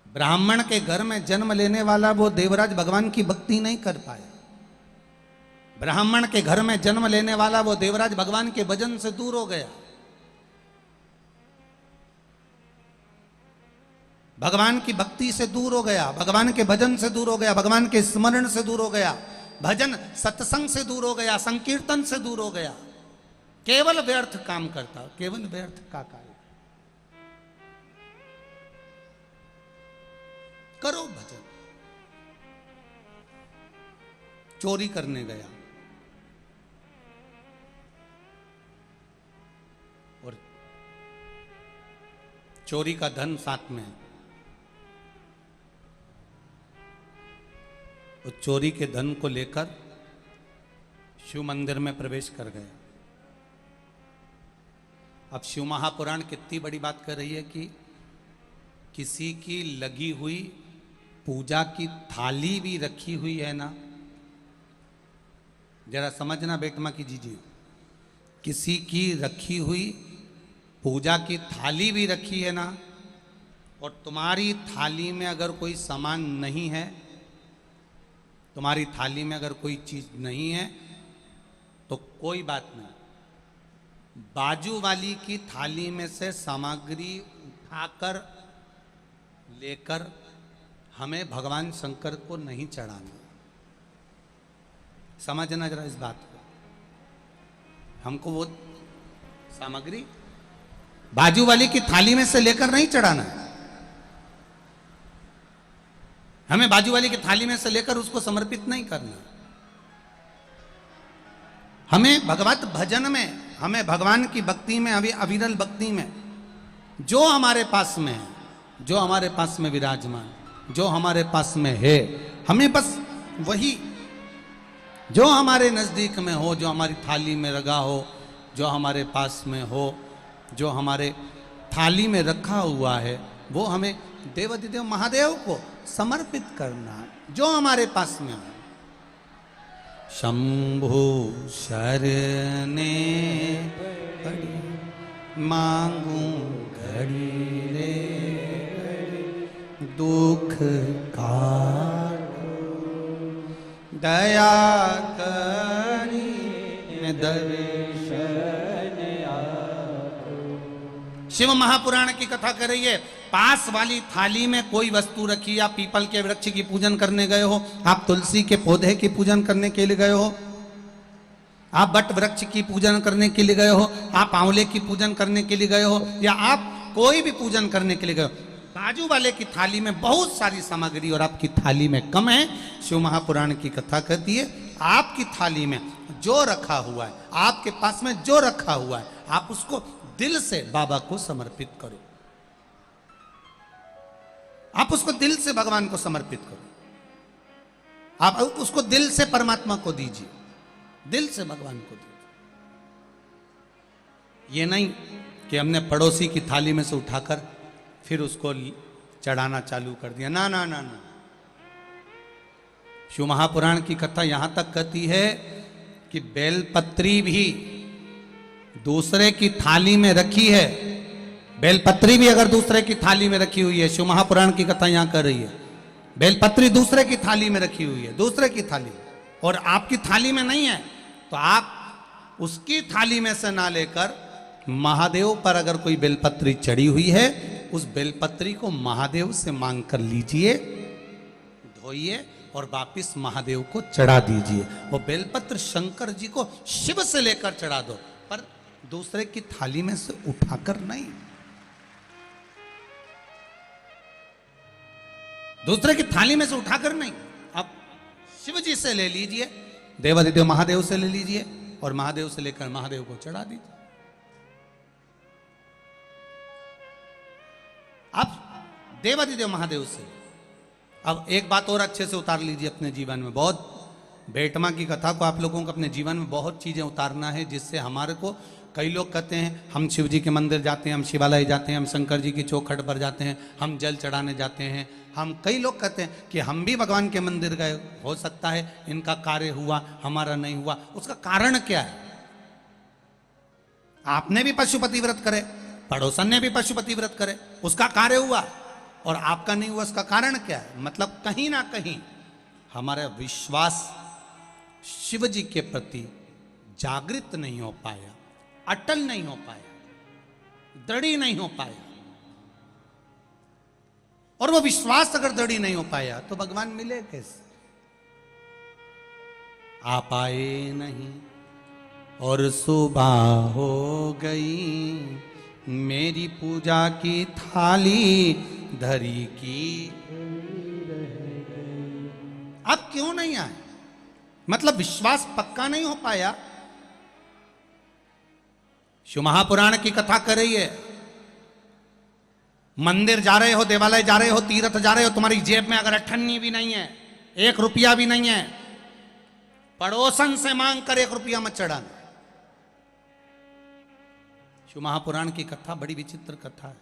ब्राह्मण के घर में जन्म लेने वाला वो देवराज भगवान की भक्ति नहीं कर पाया। ब्राह्मण के घर में जन्म लेने वाला वो देवराज भगवान के भजन से दूर हो गया, भगवान की भक्ति से दूर हो गया, भगवान के भजन से दूर हो गया, भगवान के स्मरण से दूर हो गया, भजन सत्संग से दूर हो गया, संकीर्तन से दूर हो गया। केवल व्यर्थ काम करता, केवल व्यर्थ का कार्य। करो भजन। चोरी करने गया और चोरी का धन साथ में, उस चोरी के धन को लेकर शिव मंदिर में प्रवेश कर गया। अब शिव महापुराण कितनी बड़ी बात कर रही है कि किसी की लगी हुई पूजा की थाली भी रखी हुई है ना, जरा समझना बेटमा की जीजिए, किसी की रखी हुई पूजा की थाली भी रखी है ना, और तुम्हारी थाली में अगर कोई सामान नहीं है, तुम्हारी थाली में अगर कोई चीज नहीं है तो कोई बात नहीं, बाजू वाली की थाली में से सामग्री उठाकर लेकर हमें भगवान शंकर को नहीं चढ़ाना। समझना जरा इस बात को, हमको वो सामग्री बाजू वाली की थाली में से लेकर नहीं चढ़ाना है, हमें बाजू वाली की थाली में से लेकर उसको समर्पित नहीं करना। हमें भगवत भजन में, हमें भगवान की भक्ति में, अभी अविरल भक्ति में जो हमारे पास में है, जो हमारे पास में विराजमान, जो हमारे पास में है, हमें बस वही जो हमारे नजदीक में हो, जो हमारी थाली में रखा हो, जो हमारे पास में हो, जो हमारे थाली में रखा हुआ है, वो हमें देवाधिदेव महादेव को समर्पित करना है, जो हमारे पास में हो। शंभु शरणे मांगू घड़ी रे दुख का दया करी दर्शन। शिव महापुराण की कथा कर रही है, पास वाली थाली में कोई वस्तु रखी, आप पीपल के वृक्ष की पूजन करने गए हो, आप तुलसी के पौधे की पूजन करने के लिए गए हो, आप बट वृक्ष की पूजन करने के लिए गए हो, आप आंवले की पूजन करने के लिए गए हो, या आप कोई भी पूजन करने के लिए गए हो, बाजू वाले की थाली में बहुत सारी सामग्री और आपकी थाली में कम है। शिव महापुराण की कथा कहती है, आपकी थाली में जो रखा हुआ है, आपके पास में जो रखा हुआ है, आप उसको दिल से बाबा को समर्पित करो, आप उसको दिल से भगवान को समर्पित करो, आप उसको दिल से परमात्मा को दीजिए, दिल से भगवान को दीजिए। ये नहीं कि हमने पड़ोसी की थाली में से उठाकर फिर उसको चढ़ाना चालू कर दिया, ना ना ना ना। शिव महापुराण की कथा यहां तक कहती है कि बेलपत्री भी दूसरे की थाली में रखी है, बेलपत्री भी अगर दूसरे की थाली में रखी हुई है, शिव महापुराण की कथा यहां कर रही है, बेलपत्री दूसरे की थाली में रखी हुई है, दूसरे की थाली, और आपकी थाली में नहीं है, तो आप उसकी थाली में से ना लेकर महादेव पर अगर कोई बेलपत्री चढ़ी हुई है, उस बेलपत्री को महादेव से मांग कर लीजिए, धोइए और वापिस महादेव को चढ़ा दीजिए। वो बेलपत्र शंकर जी को शिव से लेकर चढ़ा दो, पर दूसरे की थाली में से उठाकर नहीं, दूसरे की थाली में से उठाकर नहीं, आप शिव जी से ले लीजिए, देवाधिदेव महादेव से ले लीजिए और महादेव से लेकर महादेव को चढ़ा दीजिए। आप देवाधिदेव महादेव से। अब एक बात और अच्छे से उतार लीजिए अपने जीवन में, बहुत बेटमा की कथा को आप लोगों को अपने जीवन में बहुत चीजें उतारना है, जिससे हमारे को, कई लोग कहते हैं हम शिव जी के मंदिर जाते हैं, हम शिवालय जाते हैं, हम शंकर जी की चौखट पर जाते हैं, हम जल चढ़ाने जाते हैं, हम, कई लोग कहते हैं कि हम भी भगवान के मंदिर गए, हो सकता है इनका कार्य हुआ हमारा नहीं हुआ। उसका कारण क्या है? आपने भी पशुपति व्रत करे, पड़ोसन ने भी पशुपति व्रत करे, उसका कार्य हुआ और आपका नहीं हुआ, उसका कारण क्या है? मतलब कहीं ना कहीं हमारा विश्वास शिव जी के प्रति जागृत नहीं हो पाया, अटल नहीं हो पाया, दृढ़ नहीं हो पाया। और वो विश्वास अगर दृढ़ नहीं हो पाया तो भगवान मिले कैसे? आप आए नहीं और सुबह हो गई, मेरी पूजा की थाली धरी की। अब क्यों नहीं आए? मतलब विश्वास पक्का नहीं हो पाया। शिव महापुराण की कथा कर रही है, मंदिर जा रहे हो, देवालय जा रहे हो, तीर्थ जा रहे हो, तुम्हारी जेब में अगर अठन्नी भी नहीं है, 1 रुपया भी नहीं है, पड़ोसन से मांग कर 1 रुपया मत चढ़ाना। शिव महापुराण की कथा बड़ी विचित्र कथा है।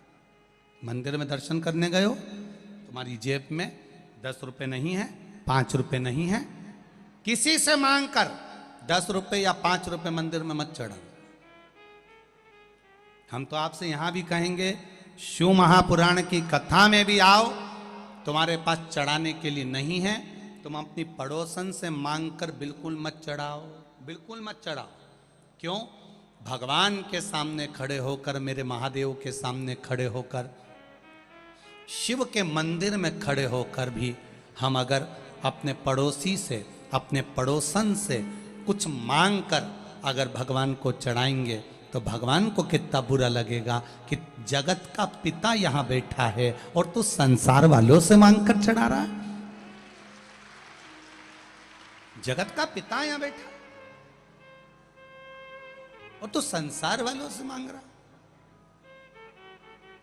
मंदिर में दर्शन करने गए हो, तुम्हारी जेब में 10 रुपए नहीं है, 5 रुपए नहीं है, किसी से मांग कर ₹10 या ₹5 मंदिर में मत चढ़ाना। हम तो आपसे यहां भी कहेंगे, शिव महापुराण की कथा में भी आओ, तुम्हारे पास चढ़ाने के लिए नहीं है, तुम अपनी पड़ोसन से मांगकर बिल्कुल मत चढ़ाओ, बिल्कुल मत चढ़ाओ। क्यों? भगवान के सामने खड़े होकर, मेरे महादेव के सामने खड़े होकर, शिव के मंदिर में खड़े होकर भी हम अगर अपने पड़ोसी से, अपने पड़ोसन से कुछ मांग कर अगर भगवान को चढ़ाएंगे तो भगवान को कितना बुरा लगेगा कि जगत का पिता यहां बैठा है और तू संसार वालों से मांग कर चढ़ा रहा है। जगत का पिता यहां बैठा और तू संसार वालों से मांग रहा।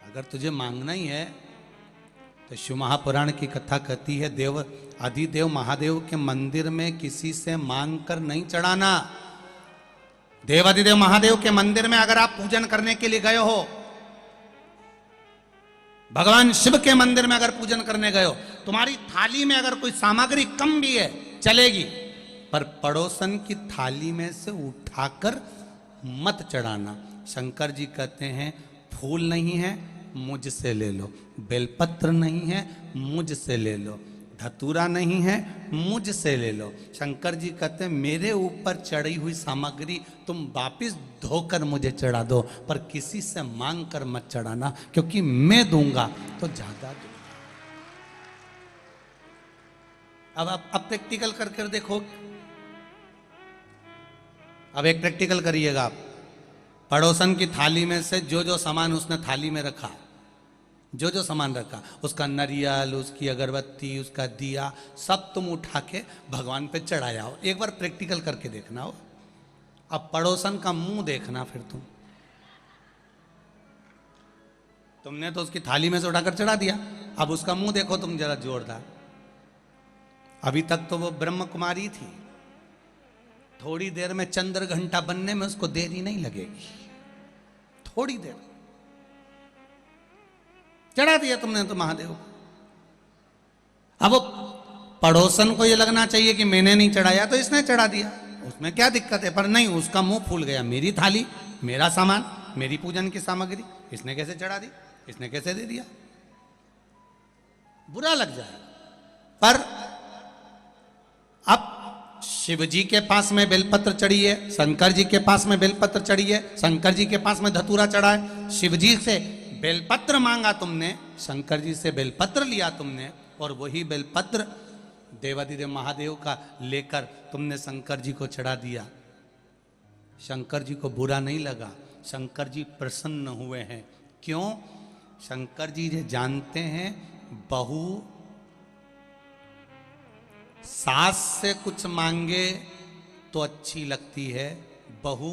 अगर तुझे मांगना ही है तो शिव महापुराण की कथा कहती है, देव अधिदेव महादेव के मंदिर में किसी से मांग कर नहीं चढ़ाना। देवाधिदेव महादेव के मंदिर में अगर आप पूजन करने के लिए गए हो, भगवान शिव के मंदिर में अगर पूजन करने गए हो, तुम्हारी थाली में अगर कोई सामग्री कम भी है चलेगी, पर पड़ोसन की थाली में से उठाकर मत चढ़ाना। शंकर जी कहते हैं, फूल नहीं है मुझसे ले लो, बेलपत्र नहीं है मुझसे ले लो, धतूरा नहीं है मुझसे ले लो। शंकर जी कहते हैं, मेरे ऊपर चढ़ी हुई सामग्री तुम वापिस धोकर मुझे चढ़ा दो, पर किसी से मांग कर मत चढ़ाना, क्योंकि मैं दूंगा तो ज्यादा दूंगा। अब आप प्रैक्टिकल करके देखो। अब एक प्रैक्टिकल करिएगा आप। पड़ोसन की थाली में से जो जो सामान उसने थाली में रखा, जो जो सामान रखा, उसका नरियल, उसकी अगरबत्ती, उसका दिया, सब तुम उठा के भगवान पे चढ़ाया हो। एक बार प्रैक्टिकल करके देखना हो। अब पड़ोसन का मुंह देखना। फिर तुमने तो उसकी थाली में से उठाकर चढ़ा दिया, अब उसका मुंह देखो तुम जरा जोरदार। अभी तक तो वो ब्रह्म कुमारी थी, थोड़ी देर में चंद्र घंटा बनने में उसको देरी नहीं लगेगी, थोड़ी देर चढ़ा दिया तुमने तो महादेव। अब वो पड़ोसन को ये लगना चाहिए कि मैंने नहीं चढ़ाया तो इसने चढ़ा दिया, उसमें क्या दिक्कत है? पर नहीं, उसका मुंह फूल गया, मेरी थाली, मेरा सामान, मेरी पूजन की सामग्री इसने कैसे चढ़ा दी, इसने कैसे दे दिया, बुरा लग जाए। पर अब शिव जी के पास में बेलपत्र चढ़ी है, शंकर जी के पास में बेलपत्र चढ़ी है, शंकर जी के पास में धतूरा चढ़ा है। शिव जी से बेलपत्र मांगा तुमने, शंकर जी से बेलपत्र लिया तुमने, और वही बेलपत्र देवाधिदेव महादेव का लेकर तुमने शंकर जी को चढ़ा दिया। शंकर जी को बुरा नहीं लगा, शंकर जी प्रसन्न हुए हैं। क्यों? शंकर जी ये जानते हैं, बहू सास से कुछ मांगे तो अच्छी लगती है, बहू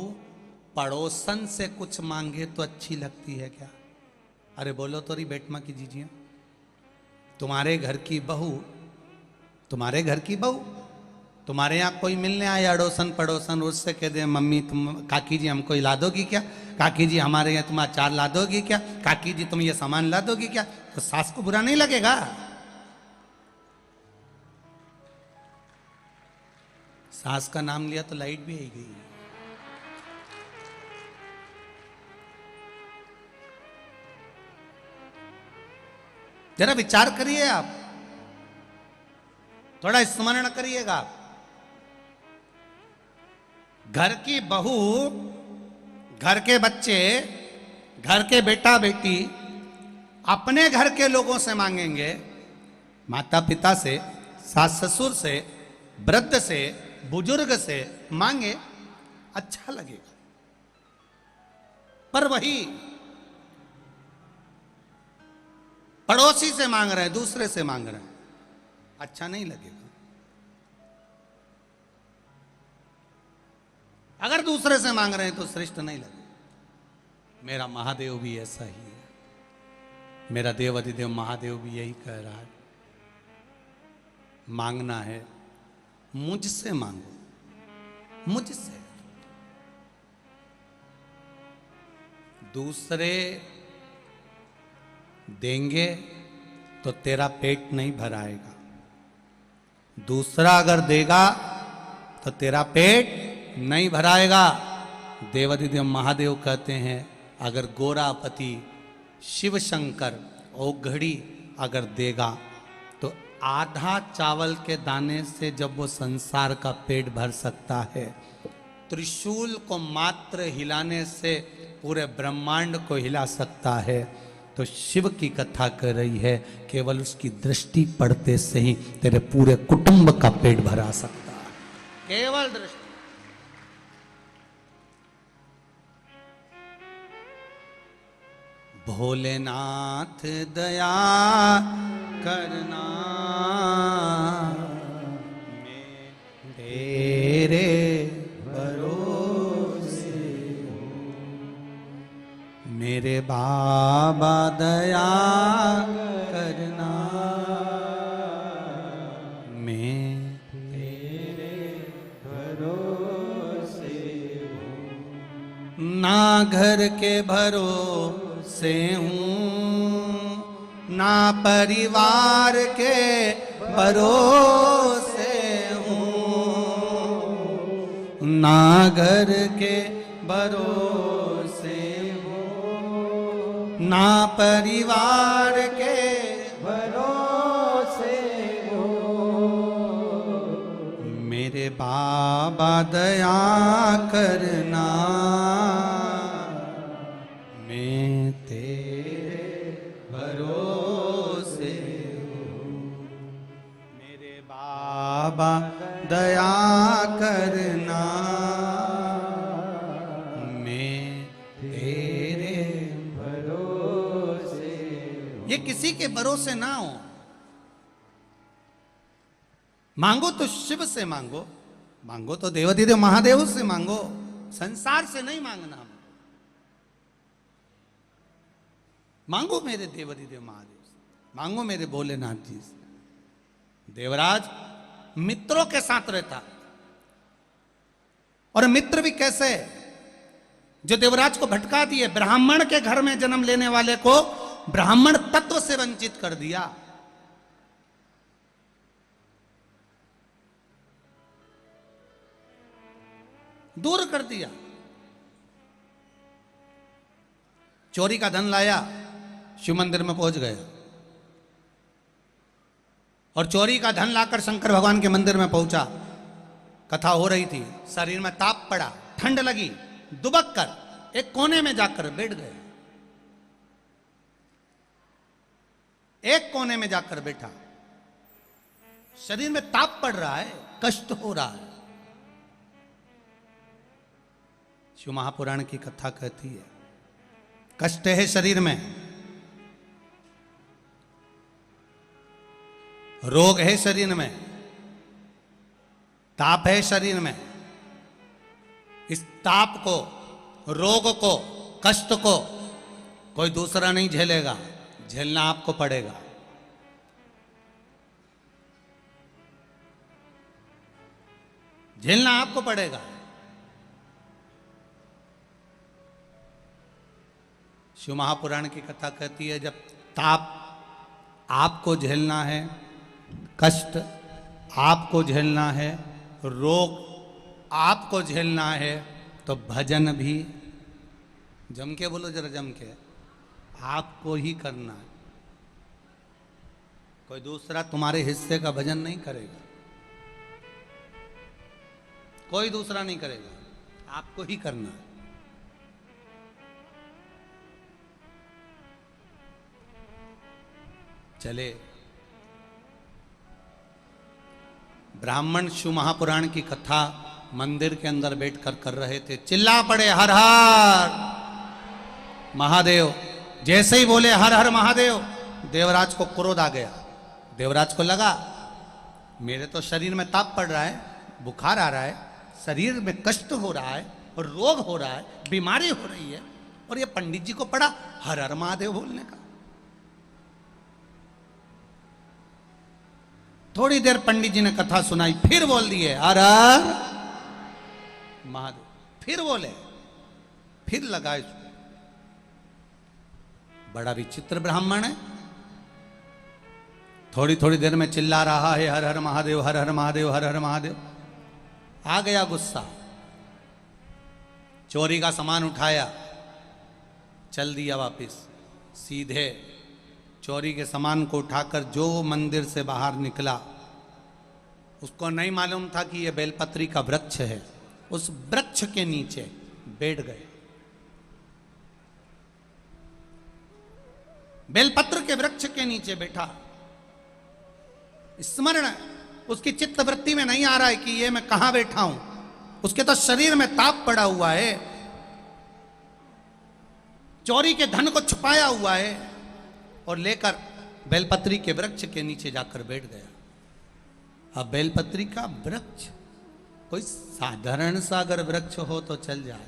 पड़ोसन से कुछ मांगे तो अच्छी लगती है क्या? अरे बोलो तो रही बेटमा की जीजिए। तुम्हारे घर की बहू, तुम्हारे घर की बहू, तुम्हारे यहाँ कोई मिलने आया अड़ोसन पड़ोसन, उससे कह दे, मम्मी तुम, काकी जी हमको ला दोगी क्या, काकी जी हमारे यहाँ तुम अचार ला दोगी क्या, काकी जी तुम ये सामान ला दोगी क्या, तो सास को बुरा नहीं लगेगा? सास का नाम लिया तो लाइट भी आई गई। जरा विचार करिए आप, थोड़ा स्मरण करिएगा। घर की बहू, घर के बच्चे, घर के बेटा बेटी अपने घर के लोगों से मांगेंगे, माता पिता से, सास ससुर से, वृद्ध से, बुजुर्ग से मांगे, अच्छा लगेगा। पर वही पड़ोसी से मांग रहे हैं, दूसरे से मांग रहे हैं, अच्छा नहीं लगेगा। अगर दूसरे से मांग रहे हैं तो श्रेष्ठ नहीं लगेगा। मेरा महादेव भी ऐसा ही है, मेरा देव अधिदेव महादेव भी यही कह रहा है, मांगना है मुझसे मांगो, मुझसे। दूसरे देंगे तो तेरा पेट नहीं भराएगा, दूसरा अगर देगा तो तेरा पेट नहीं भराएगा। देवाधिदेव महादेव कहते हैं अगर गोरापति शिव शंकर औघड़ी अगर देगा तो आधा चावल के दाने से जब वो संसार का पेट भर सकता है, त्रिशूल को मात्र हिलाने से पूरे ब्रह्मांड को हिला सकता है, तो शिव की कथा कर रही है केवल उसकी दृष्टि पड़ते से ही तेरे पूरे कुटुंब का पेट भरा सकता है, केवल दृष्टि। भोलेनाथ दया करना मेरे भरोसे हो, मेरे बाबा दया करना मैं तेरे भरोसे हो। ना घर के भरोसे से हूँ ना परिवार के भरोसे हूँ, ना घर के भरोसे हूँ, ना परिवार के भरोसे हूँ, मेरे बाबा दया करना मैं तेरे भरोसे हूँ, मेरे बाबा दया करना मैं तेरे भरोसे हूँ। ये किसी के भरोसे ना हो, मांगो तो शिव से मांगो, मांगो तो देवाधिदेव महादेव से मांगो, संसार से नहीं मांगना। मांगो मेरे देवाधिदेव महादेव से, मांगो मेरे भोलेनाथ जी से। देवराज मित्रों के साथ रहता, और मित्र भी कैसे जो देवराज को भटका दिए, ब्राह्मण के घर में जन्म लेने वाले को ब्राह्मण तत्व से वंचित कर दिया। दूर कर दिया। चोरी का धन लाया, शिव मंदिर में पहुंच गया, और चोरी का धन लाकर शंकर भगवान के मंदिर में पहुंचा। कथा हो रही थी, शरीर में ताप पड़ा, ठंड लगी, दुबक कर एक कोने में जाकर बैठ गए। एक कोने में जाकर बैठा, शरीर में ताप पड़ रहा है, कष्ट हो रहा है। शिव महापुराण की कथा कहती है कष्ट है शरीर में, रोग है शरीर में, ताप है शरीर में। इस ताप को, रोग को, कष्ट को कोई दूसरा नहीं झेलेगा, झेलना आपको पड़ेगा। झेलना आपको पड़ेगा। शिव महापुराण की कथा कहती है जब ताप आपको झेलना है, कष्ट आपको झेलना है, रोग आपको झेलना है, तो भजन भी जम के बोलो, जरा जम के, आपको ही करना है। कोई दूसरा तुम्हारे हिस्से का भजन नहीं करेगा, कोई दूसरा नहीं करेगा, आपको ही करना है। चले ब्राह्मण शिव महापुराण की कथा मंदिर के अंदर बैठकर कर रहे थे। चिल्ला पड़े हर हर महादेव। जैसे ही बोले हर हर महादेव, देवराज को क्रोध आ गया। देवराज को लगा मेरे तो शरीर में ताप पड़ रहा है, बुखार आ रहा है, शरीर में कष्ट हो रहा है और रोग हो रहा है, बीमारी हो रही है, और ये पंडित जी को पड़ा हर हर महादेव बोलने का। थोड़ी देर पंडित जी ने कथा सुनाई, फिर बोल दिए हर हर महादेव, फिर बोले, फिर लगाए। बड़ा विचित्र ब्राह्मण है। थोड़ी थोड़ी देर में चिल्ला रहा है हर हर महादेव, हर हर महादेव, हर हर महादेव। आ गया गुस्सा, चोरी का सामान उठाया, चल दिया वापस। सीधे चोरी के सामान को उठाकर जो मंदिर से बाहर निकला, उसको नहीं मालूम था कि यह बेलपत्री का वृक्ष है। उस वृक्ष के नीचे बैठ गए। बेलपत्र के वृक्ष के नीचे बैठा। स्मरण उसकी चित्त वृत्ति में नहीं आ रहा है कि ये मैं कहां बैठा हूं। उसके तो शरीर में ताप पड़ा हुआ है, चोरी के धन को छुपाया हुआ है, और लेकर बेलपत्री के वृक्ष के नीचे जाकर बैठ गया। अब बेलपत्री का वृक्ष कोई साधारण सा अगर वृक्ष हो तो चल जाए,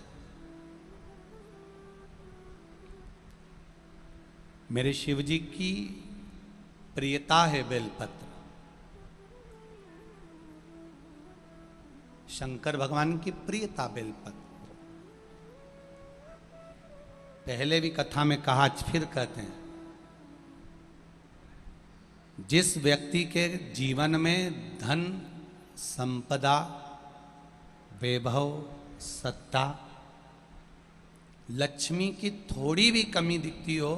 मेरे शिव जी की प्रियता है बेलपत्र। शंकर भगवान की प्रियता बेलपत्र। पहले भी कथा में कहा, आज फिर कहते हैं, जिस व्यक्ति के जीवन में धन, संपदा, वैभव, सत्ता, लक्ष्मी की थोड़ी भी कमी दिखती हो,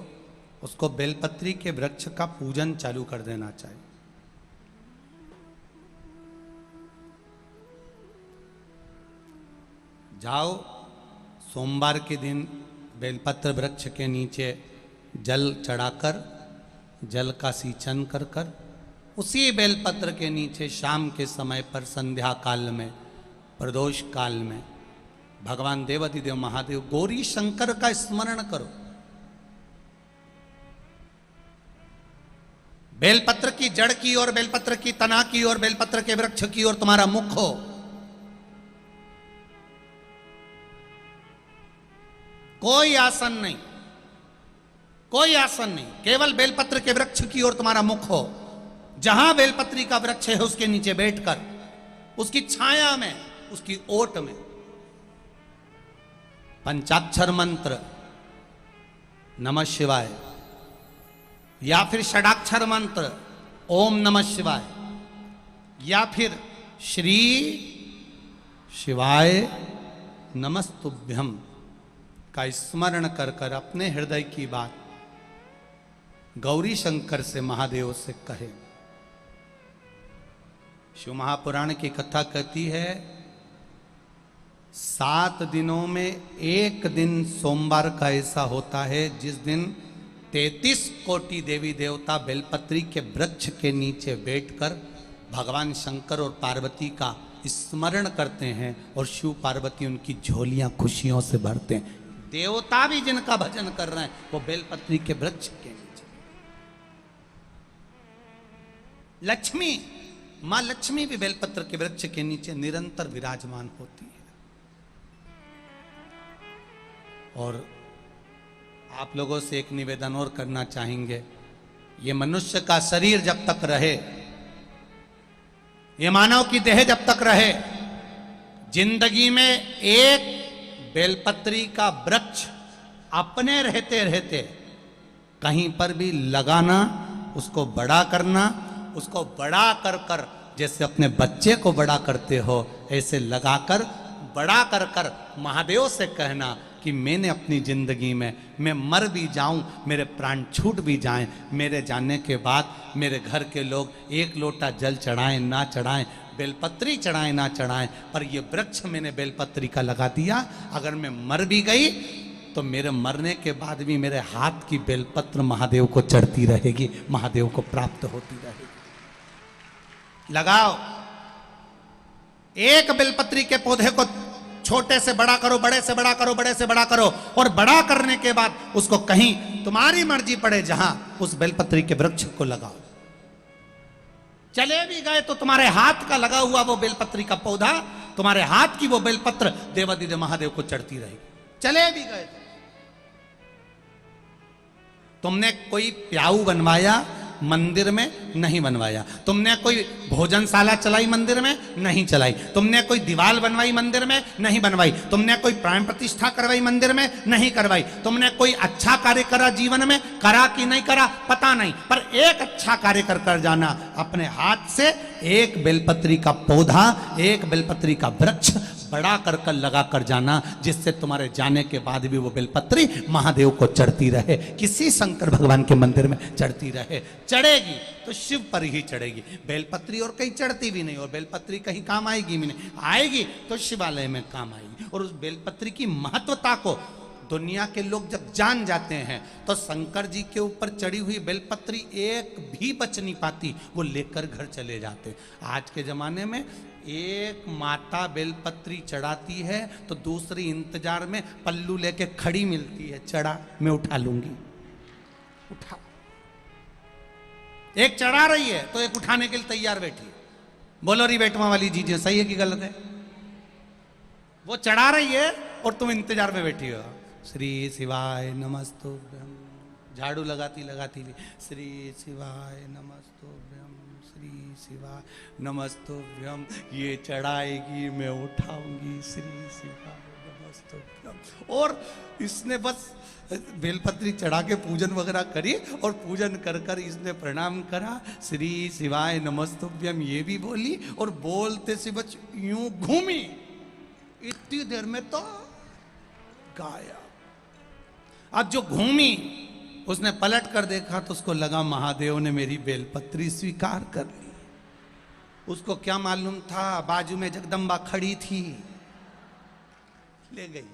उसको बेलपत्री के वृक्ष का पूजन चालू कर देना चाहिए। जाओ सोमवार के दिन बेलपत्र वृक्ष के नीचे जल चढ़ाकर, जल का सिंचन कर कर, उसी बेलपत्र के नीचे शाम के समय पर, संध्या काल में, प्रदोष काल में भगवान देवाधिदेव महादेव गौरी शंकर का स्मरण करो। बेलपत्र की जड़ की ओर, बेलपत्र की तना की ओर, बेलपत्र के वृक्ष की ओर तुम्हारा मुख हो। कोई आसन नहीं, कोई आसन नहीं, केवल बेलपत्र के वृक्ष की ओर तुम्हारा मुख हो। जहां बेलपत्री का वृक्ष है उसके नीचे बैठकर, उसकी छाया में, उसकी ओट में पंचाक्षर मंत्र नमः शिवाय, या फिर षडाक्षर मंत्र ओम नमः शिवाय, या फिर श्री शिवाय नमस्तुभ्यम का स्मरण कर कर अपने हृदय की बात गौरी शंकर से, महादेव से कहे। शिव महापुराण की कथा कहती है, 7 दिनों में एक दिन सोमवार का ऐसा होता है जिस दिन 33 कोटि देवी देवता बेलपत्री के वृक्ष के नीचे बैठकर भगवान शंकर और पार्वती का स्मरण करते हैं, और शिव पार्वती उनकी झोलियां खुशियों से भरते हैं। देवता भी जिनका भजन कर रहे हैं वो बेलपत्री के वृक्ष के नीचे। लक्ष्मी, मां लक्ष्मी भी बेलपत्र के वृक्ष के नीचे निरंतर विराजमान होती है। और आप लोगों से एक निवेदन और करना चाहेंगे, ये मनुष्य का शरीर जब तक रहे, ये मानव की देह जब तक रहे, जिंदगी में एक बेलपत्री का वृक्ष अपने रहते रहते कहीं पर भी लगाना, उसको बड़ा करना, उसको बड़ा कर कर, जैसे अपने बच्चे को बड़ा करते हो ऐसे लगाकर बड़ा कर कर महादेव से कहना कि मैंने अपनी जिंदगी में, मैं मर भी जाऊं, मेरे प्राण छूट भी जाएं, मेरे जाने के बाद मेरे घर के लोग एक लोटा जल चढ़ाएं ना चढ़ाएं, बेलपत्री चढ़ाएं ना चढ़ाएं, पर ये वृक्ष मैंने बेलपत्री का लगा दिया। अगर मैं मर भी गई तो मेरे मरने के बाद भी मेरे हाथ की बेलपत्र महादेव को चढ़ती रहेगी, महादेव को प्राप्त होती रहेगी। लगाओ, एक बेलपत्री के पौधे को छोटे से बड़ा करो, बड़े से बड़ा करो, बड़े से बड़ा करो, और बड़ा करने के बाद उसको कहीं तुम्हारी मर्जी पड़े जहां, उस बेलपत्री के वृक्ष को लगाओ। चले भी गए तो तुम्हारे हाथ का लगा हुआ वो बेलपत्री का पौधा, तुम्हारे हाथ की वो बेलपत्र देवाधिदेव महादेव को चढ़ती रहेगी। चले भी गए, तुमने कोई प्याऊ बनवाया मंदिर में, नहीं बनवाया। तुमने कोई भोजनशाला चलाई मंदिर में, नहीं चलाई। तुमने कोई दीवार बनवाई मंदिर में, नहीं बनवाई। तुमने कोई प्राण प्रतिष्ठा करवाई मंदिर में, नहीं करवाई। तुमने कोई अच्छा कार्य करा जीवन में, करा कि नहीं करा पता नहीं, पर एक अच्छा कार्य कर कर जाना, अपने हाथ से एक बेलपत्री का पौधा, एक बेलपत्री का वृक्ष बड़ा कर लगा कर जाना, जिससे तुम्हारे जाने के बाद भी वो बेलपत्री महादेव को चढ़ती रहे, किसी शंकर भगवान के मंदिर में चढ़ती रहे। चढ़ेगी तो शिव पर ही चढ़ेगी, बेलपत्री और कहीं चढ़ती भी नहीं, और बेलपत्री कहीं काम आएगी भी नहीं, आएगी तो शिवालय में काम आएगी। और उस बेलपत्री की महत्वता को दुनिया के लोग जब जान जाते हैं तो शंकर जी के ऊपर चढ़ी हुई बेलपत्री एक भी बच नहीं पाती, वो लेकर घर चले जाते। आज के जमाने में एक माता बेलपत्री चढ़ाती है तो दूसरी इंतजार में पल्लू लेके खड़ी मिलती है, चढ़ा मैं उठा लूंगी, उठा। एक चढ़ा रही है तो एक उठाने के लिए तैयार बैठी है। बोलो री बेटवा वाली चीजें सही है कि गलत है? वो चढ़ा रही है और तुम इंतजार में बैठी हो। श्री शिवाय नमस्तुभ्यम, झाड़ू लगाती लगाती भी श्री शिवाय नमस्तुभ्यम, श्री शिवाय नमस्तुभ्यम, ये चढ़ाएगी मैं उठाऊंगी, श्री शिवाय नमस्तुभ्यम। और इसने बस बेलपत्री चढ़ा के पूजन वगैरह करी, और पूजन कर कर इसने प्रणाम करा, श्री शिवाय नमस्तुभ्यम ये भी बोली, और बोलते से बस यूं घूमी, इतनी देर में तो गायब। अब जो घूमी उसने पलट कर देखा तो उसको लगा महादेव ने मेरी बेलपत्री स्वीकार कर ली। उसको क्या मालूम था, बाजू में जगदम्बा खड़ी थी, ले गई।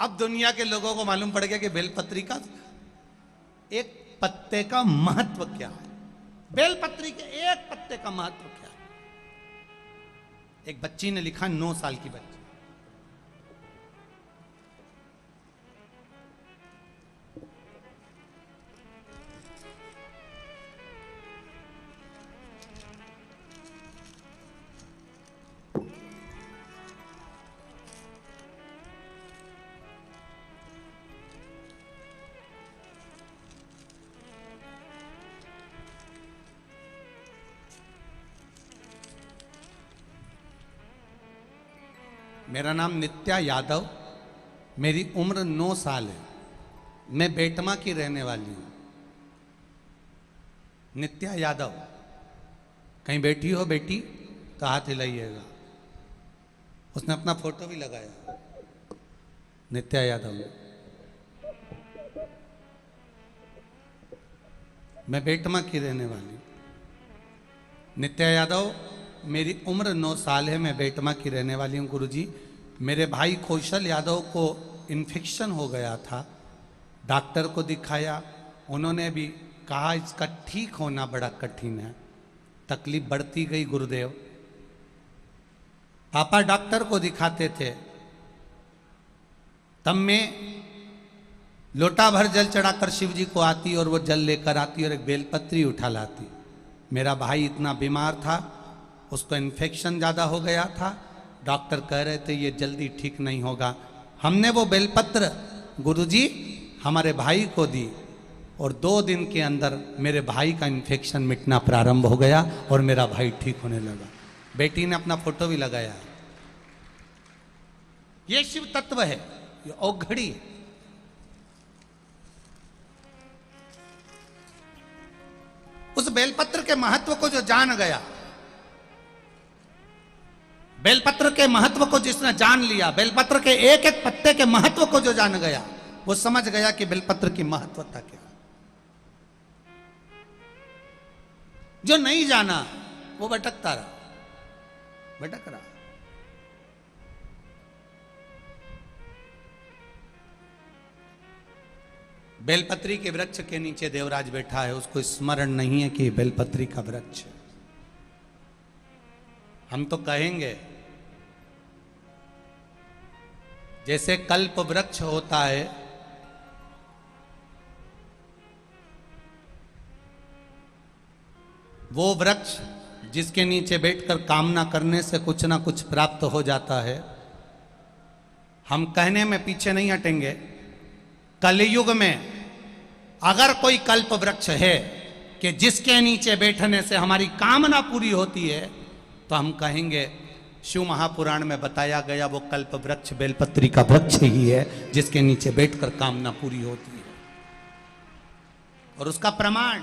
अब दुनिया के लोगों को मालूम पड़ गया कि बेलपत्री का एक पत्ते का महत्व क्या है, बेलपत्री के एक पत्ते का महत्व क्या है। एक बच्ची ने लिखा, 9 साल की बच्ची, मेरा नाम नित्या यादव, मेरी उम्र 9 साल है, मैं बेटमा की रहने वाली हूं। नित्या यादव, कहीं बैठी हो बेटी तो हाथ हिलाइएगा। उसने अपना फोटो भी लगाया, नित्या यादव। मैं बेटमा की रहने वाली हूं। नित्या यादव, मेरी उम्र 9 साल है, मैं बेटमा की रहने वाली हूँ। गुरुजी, मेरे भाई कौशल यादव को इन्फेक्शन हो गया था, डॉक्टर को दिखाया, उन्होंने भी कहा इसका ठीक होना बड़ा कठिन है, तकलीफ बढ़ती गई। गुरुदेव, पापा डॉक्टर को दिखाते थे, तब मैं लोटा भर जल चढ़ाकर शिव जी को आती और वो जल लेकर आती और एक बेलपत्री उठा लाती। मेरा भाई इतना बीमार था, उसको इन्फेक्शन ज़्यादा हो गया था, डॉक्टर कह रहे थे ये जल्दी ठीक नहीं होगा। हमने वो बेलपत्र गुरुजी हमारे भाई को दी और 2 दिन के अंदर मेरे भाई का इन्फेक्शन मिटना प्रारंभ हो गया और मेरा भाई ठीक होने लगा। बेटी ने अपना फोटो भी लगाया। ये शिव तत्व है, ये औघड़ी है। उस बेलपत्र के महत्व को जो जान गया, बेलपत्र के महत्व को जिसने जान लिया, बेलपत्र के एक एक पत्ते के महत्व को जो जान गया, वो समझ गया कि बेलपत्र की महत्वता क्या। जो नहीं जाना वो भटकता रहा, भटक रहा। बेलपत्री के वृक्ष के नीचे देवराज बैठा है, उसको स्मरण नहीं है कि बेलपत्री का वृक्ष है। हम तो कहेंगे जैसे कल्प वृक्ष होता है, वो वृक्ष जिसके नीचे बैठकर कामना करने से कुछ ना कुछ प्राप्त हो जाता है। हम कहने में पीछे नहीं हटेंगे, कलयुग में अगर कोई कल्प वृक्ष है कि जिसके नीचे बैठने से हमारी कामना पूरी होती है, तो हम कहेंगे शिव महापुराण में बताया गया वो कल्प वृक्ष बेलपत्री का वृक्ष ही है, जिसके नीचे बैठकर कामना पूरी होती है। और उसका प्रमाण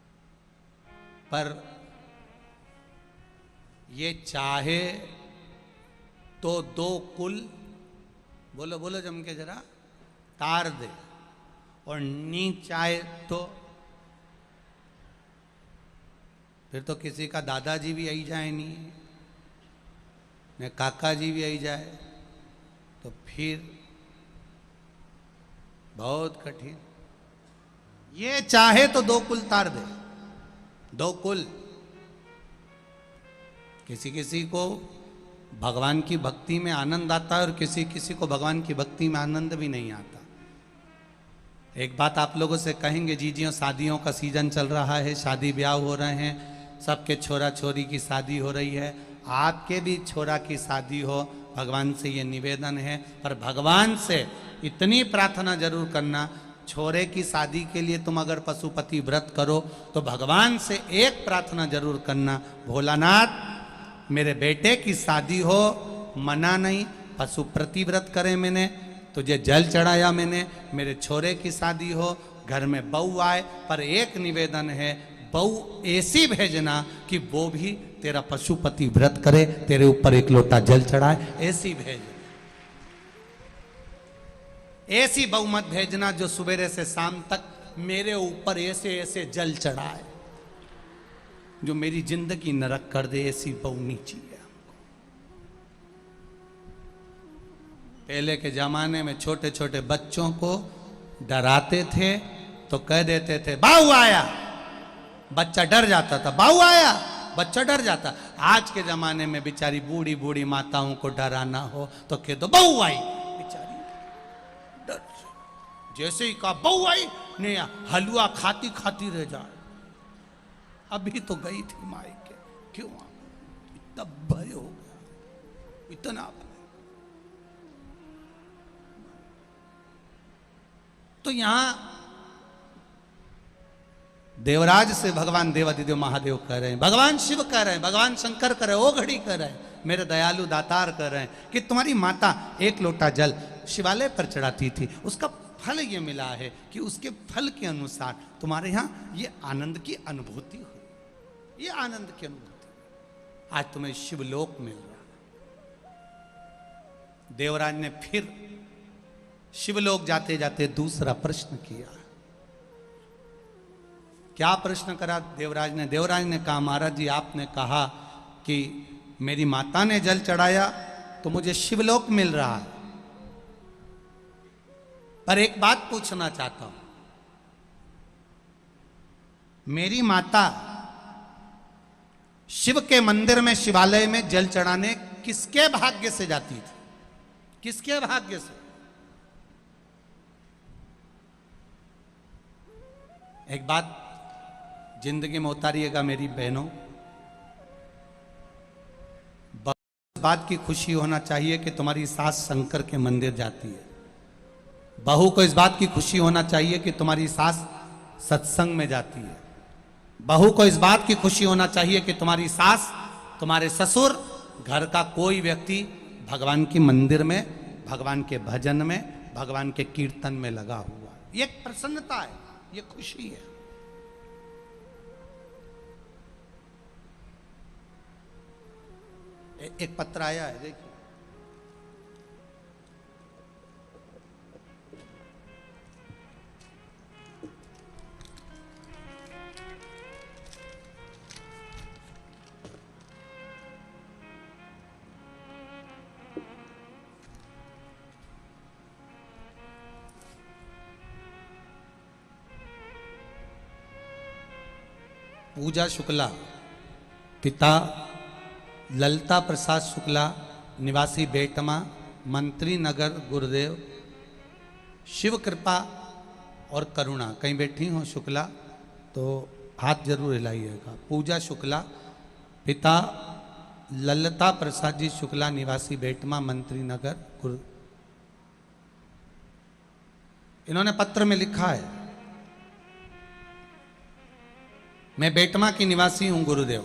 पर ये चाहे तो दो कुल, बोलो बोलो जम के जरा, तार दे, और नी चाहे तो फिर तो किसी का दादाजी भी आई जाए, नहीं न काका जी भी आई जाए, तो फिर बहुत कठिन। ये चाहे तो दो कुल तार दे, दो कुल। किसी किसी को भगवान की भक्ति में आनंद आता है और किसी किसी को भगवान की भक्ति में आनंद भी नहीं आता। एक बात आप लोगों से कहेंगे, जीजियों शादियों का सीजन चल रहा है, शादी ब्याह हो रहे हैं, सबके छोरा छोरी की शादी हो रही है, आपके भी छोरा की शादी हो, भगवान से ये निवेदन है। पर भगवान से इतनी प्रार्थना जरूर करना, छोरे की शादी के लिए तुम अगर पशुपति व्रत करो तो भगवान से एक प्रार्थना जरूर करना, भोलानाथ मेरे बेटे की शादी हो, मना नहीं, पशुपति व्रत करे मैंने, तुझे जल चढ़ाया मैंने, मेरे छोरे की शादी हो, घर में बहू आए, पर एक निवेदन है, बहू ऐसी भेजना कि वो भी तेरा पशुपति व्रत करे, तेरे ऊपर एक लोटा जल चढ़ाए, ऐसी भेजना। ऐसी बहू मत भेजना जो सवेरे से शाम तक मेरे ऊपर ऐसे ऐसे जल चढ़ाए, जो मेरी जिंदगी नरक कर दे, ऐसी बहू नहीं चाहिए। पहले के जमाने में छोटे छोटे बच्चों को डराते थे तो कह देते थे बाहु आया, बच्चा डर जाता था, बाहु आया, बच्चा डर जाता। आज के जमाने में बेचारी बूढ़ी बूढ़ी माताओं को डराना हो तो कह दो बहू आई, बेचारी डर, जैसे ही कहा बहू आई नहीं, हलवा खाती खाती रह जाए। अभी तो गई थी मायके, क्यों आ गई? इतना भय हो गया, इतना भय। तो यहां देवराज से भगवान देवादिदेव महादेव कह रहे हैं, भगवान शिव कह रहे हैं, भगवान शंकर कह रहे हैं, ओ घड़ी कह रहे हैं, मेरे दयालु दातार कह रहे हैं कि तुम्हारी माता एक लोटा जल शिवालय पर चढ़ाती थी, उसका फल ये मिला है कि उसके फल के अनुसार तुम्हारे यहां ये आनंद की अनुभूति हुई, ये आनंद की अनुभूति आज तुम्हें शिवलोक मिल रहा। देवराज ने फिर शिवलोक जाते जाते दूसरा प्रश्न किया। क्या प्रश्न करा देवराज ने? देवराज ने कहा महाराज जी आपने कहा कि मेरी माता ने जल चढ़ाया तो मुझे शिवलोक मिल रहा है, पर एक बात पूछना चाहता हूं, मेरी माता शिव के मंदिर में शिवालय में जल चढ़ाने किसके भाग्य से जाती थी? किसके भाग्य से? एक बात जिंदगी में उतारिएगा मेरी बहनों, इस बात की खुशी होना चाहिए कि तुम्हारी सास शंकर के मंदिर जाती है, बहू को इस बात की खुशी होना चाहिए कि तुम्हारी सास सत्संग में जाती है, बहू को इस बात की खुशी होना चाहिए कि तुम्हारी सास, तुम्हारे ससुर, घर का कोई व्यक्ति भगवान के मंदिर में, भगवान के भजन में, भगवान के कीर्तन में लगा हुआ। ये एक प्रसन्नता है, ये खुशी है। एक पत्र आया है, देखिए, पूजा शुक्ला, पिता ललता प्रसाद शुक्ला, निवासी बेटमा, मंत्री नगर, गुरुदेव, शिव कृपा और करुणा। कहीं बैठी हो शुक्ला तो हाथ जरूर हिलाइएगा। पूजा शुक्ला, पिता ललता प्रसाद जी शुक्ला, निवासी बेटमा, मंत्री नगर, गुरु। इन्होंने पत्र में लिखा है, मैं बेटमा की निवासी हूं गुरुदेव।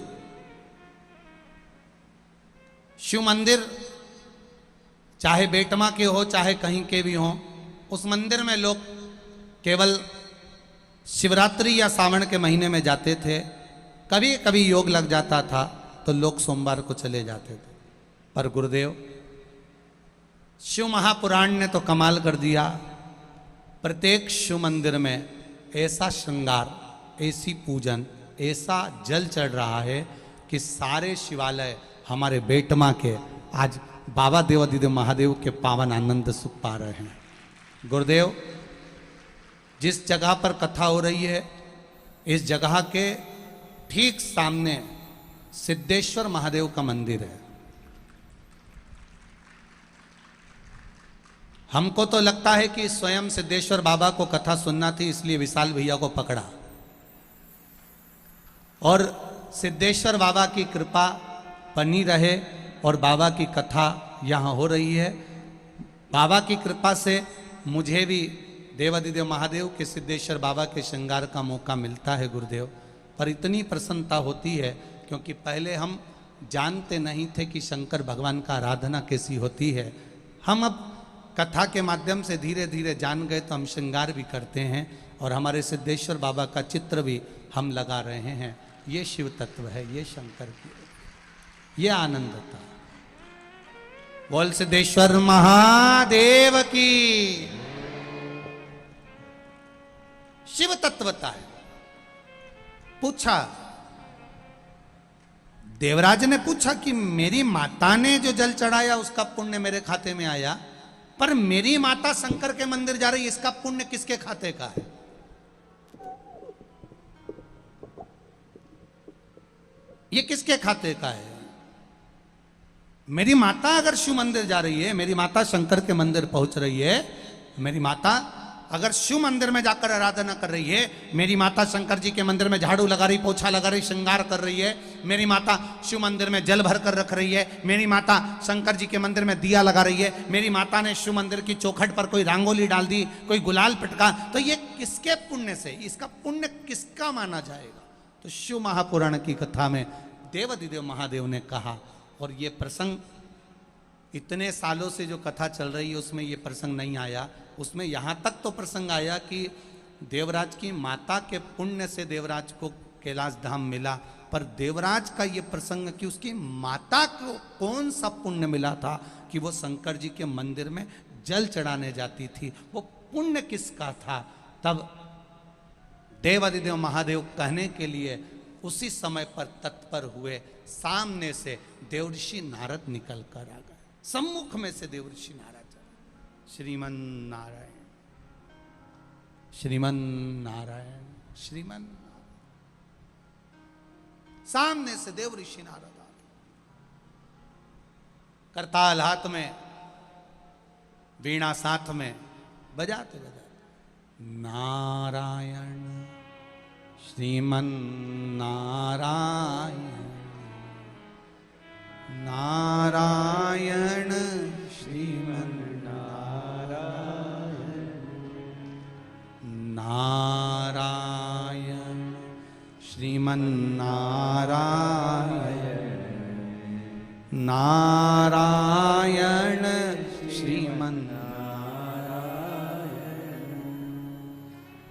शिव मंदिर चाहे बेटमा के हो चाहे कहीं के भी हो, उस मंदिर में लोग केवल शिवरात्रि या सावन के महीने में जाते थे, कभी कभी योग लग जाता था तो लोग सोमवार को चले जाते थे। पर गुरुदेव शिव महापुराण ने तो कमाल कर दिया। प्रत्येक शिव मंदिर में ऐसा श्रृंगार, ऐसी पूजन, ऐसा जल चढ़ रहा है कि सारे शिवालय हमारे बेटमा के आज बाबा देवादिदेव महादेव के पावन आनंद सुख पा रहे हैं। गुरुदेव जिस जगह पर कथा हो रही है, इस जगह के ठीक सामने सिद्धेश्वर महादेव का मंदिर है। हमको तो लगता है कि स्वयं सिद्धेश्वर बाबा को कथा सुनना थी, इसलिए विशाल भैया को पकड़ा। और सिद्धेश्वर बाबा की कृपा बनी रहे और बाबा की कथा यहाँ हो रही है। बाबा की कृपा से मुझे भी देवादिदेव महादेव के सिद्धेश्वर बाबा के श्रृंगार का मौका मिलता है गुरुदेव। पर इतनी प्रसन्नता होती है क्योंकि पहले हम जानते नहीं थे कि शंकर भगवान का आराधना कैसी होती है। हम अब कथा के माध्यम से धीरे धीरे जान गए तो हम श्रृंगार भी करते हैं और हमारे सिद्धेश्वर बाबा का चित्र भी हम लगा रहे हैं। ये शिव तत्व है, ये शंकर की, ये आनंद था। बोल सिद्धेश्वर महादेव की। शिव तत्वता है। पूछा, देवराज ने पूछा कि मेरी माता ने जो जल चढ़ाया उसका पुण्य मेरे खाते में आया, पर मेरी माता शंकर के मंदिर जा रही है, इसका पुण्य किसके खाते का है? ये किसके खाते का है? मेरी माता अगर शिव मंदिर जा रही है, मेरी माता शंकर के मंदिर पहुंच रही है, मेरी माता अगर शिव मंदिर में जाकर आराधना कर रही है, मेरी माता शंकर जी के मंदिर में झाड़ू लगा रही, पोछा लगा रही, श्रृंगार कर रही है, मेरी माता शिव मंदिर में जल भर कर रख रही है, मेरी माता शंकर जी के मंदिर में दिया लगा रही है, मेरी माता ने शिव मंदिर की चौखट पर कोई रंगोली डाल दी, कोई गुलाल पिटका, तो ये किसके पुण्य से, इसका पुण्य किसका माना जाएगा? तो शिव महापुराण की कथा में देवादिदेव महादेव ने कहा। और ये प्रसंग इतने सालों से जो कथा चल रही है उसमें ये प्रसंग नहीं आया। उसमें यहाँ तक तो प्रसंग आया कि देवराज की माता के पुण्य से देवराज को कैलाश धाम मिला, पर देवराज का ये प्रसंग कि उसकी माता को कौन सा पुण्य मिला था कि वो शंकर जी के मंदिर में जल चढ़ाने जाती थी, वो पुण्य किसका था? तब देवादिदेव महादेव कहने के लिए उसी समय पर तत्पर हुए। सामने से देवर्षि नारद निकल कर आ गए, सम्मुख में से देवर्षि नारद। श्रीमन नारायण, श्रीमन नारायण, श्रीमन नारायण। सामने से देवर्षि नारद आ गए, करताल हाथ में, वीणा साथ में, बजाते बजाते नारायण श्रीमन नारायण, नारायण श्रीमन नारायण, श्रीमन नारायण, नारायण श्रीमन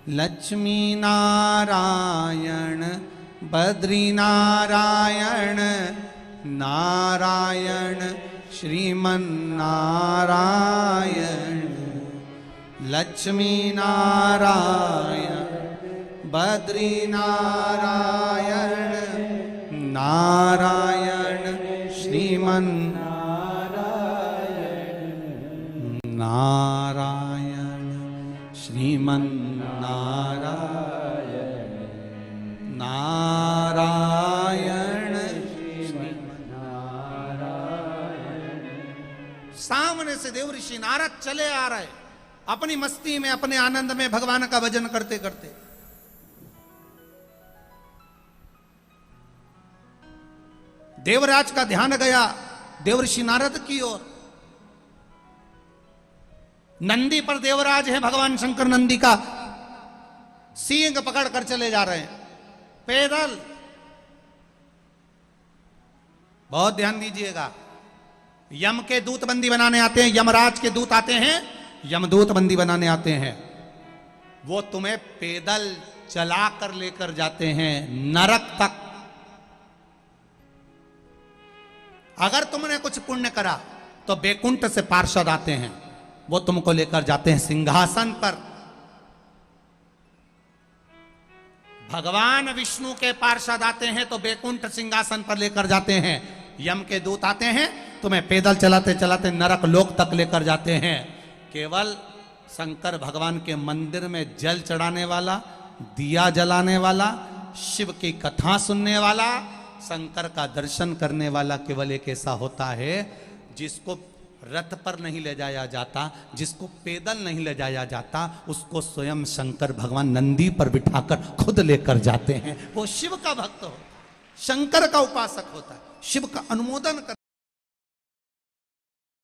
लक्ष्मी नारायण, बद्री नारायण, नारायण श्रीमन नारायण, लक्ष्मी नारायण, बद्री नारायण, नारायण श्रीमन नारायण, श्रीमन नारायण, नारायण श्रीमन नारायण। सामने से देवर्षि नारद चले आ रहे, अपनी मस्ती में, अपने आनंद में भगवान का भजन करते करते। देवराज का ध्यान गया देवर्षि नारद की ओर। नंदी पर देवराज है भगवान शंकर, नंदी का सींग पकड़ कर चले जा रहे हैं पैदल। बहुत ध्यान दीजिएगा, यम के दूत बंदी बनाने आते हैं, यमराज के दूत आते हैं, यमदूत बंदी बनाने आते हैं, वो तुम्हें पैदल चला कर लेकर जाते हैं नरक तक। अगर तुमने कुछ पुण्य करा तो बैकुंठ से पार्षद आते हैं, वो तुमको लेकर जाते हैं सिंहासन पर। भगवान विष्णु के पार्षद आते हैं तो बैकुंठ सिंहासन पर लेकर जाते हैं। यम के दूत आते हैं, तुम्हें पैदल चलाते चलाते नरक लोक तक लेकर जाते हैं। केवल शंकर भगवान के मंदिर में जल चढ़ाने वाला, दिया जलाने वाला, शिव की कथा सुनने वाला, शंकर का दर्शन करने वाला केवल एक ऐसा होता है जिसको रथ पर नहीं ले जाया जाता, जिसको पैदल नहीं ले जाया जाता, उसको स्वयं शंकर भगवान नंदी पर बिठाकर खुद लेकर जाते हैं। वो शिव का भक्त हो, शंकर का उपासक होता है, शिव का अनुमोदन कर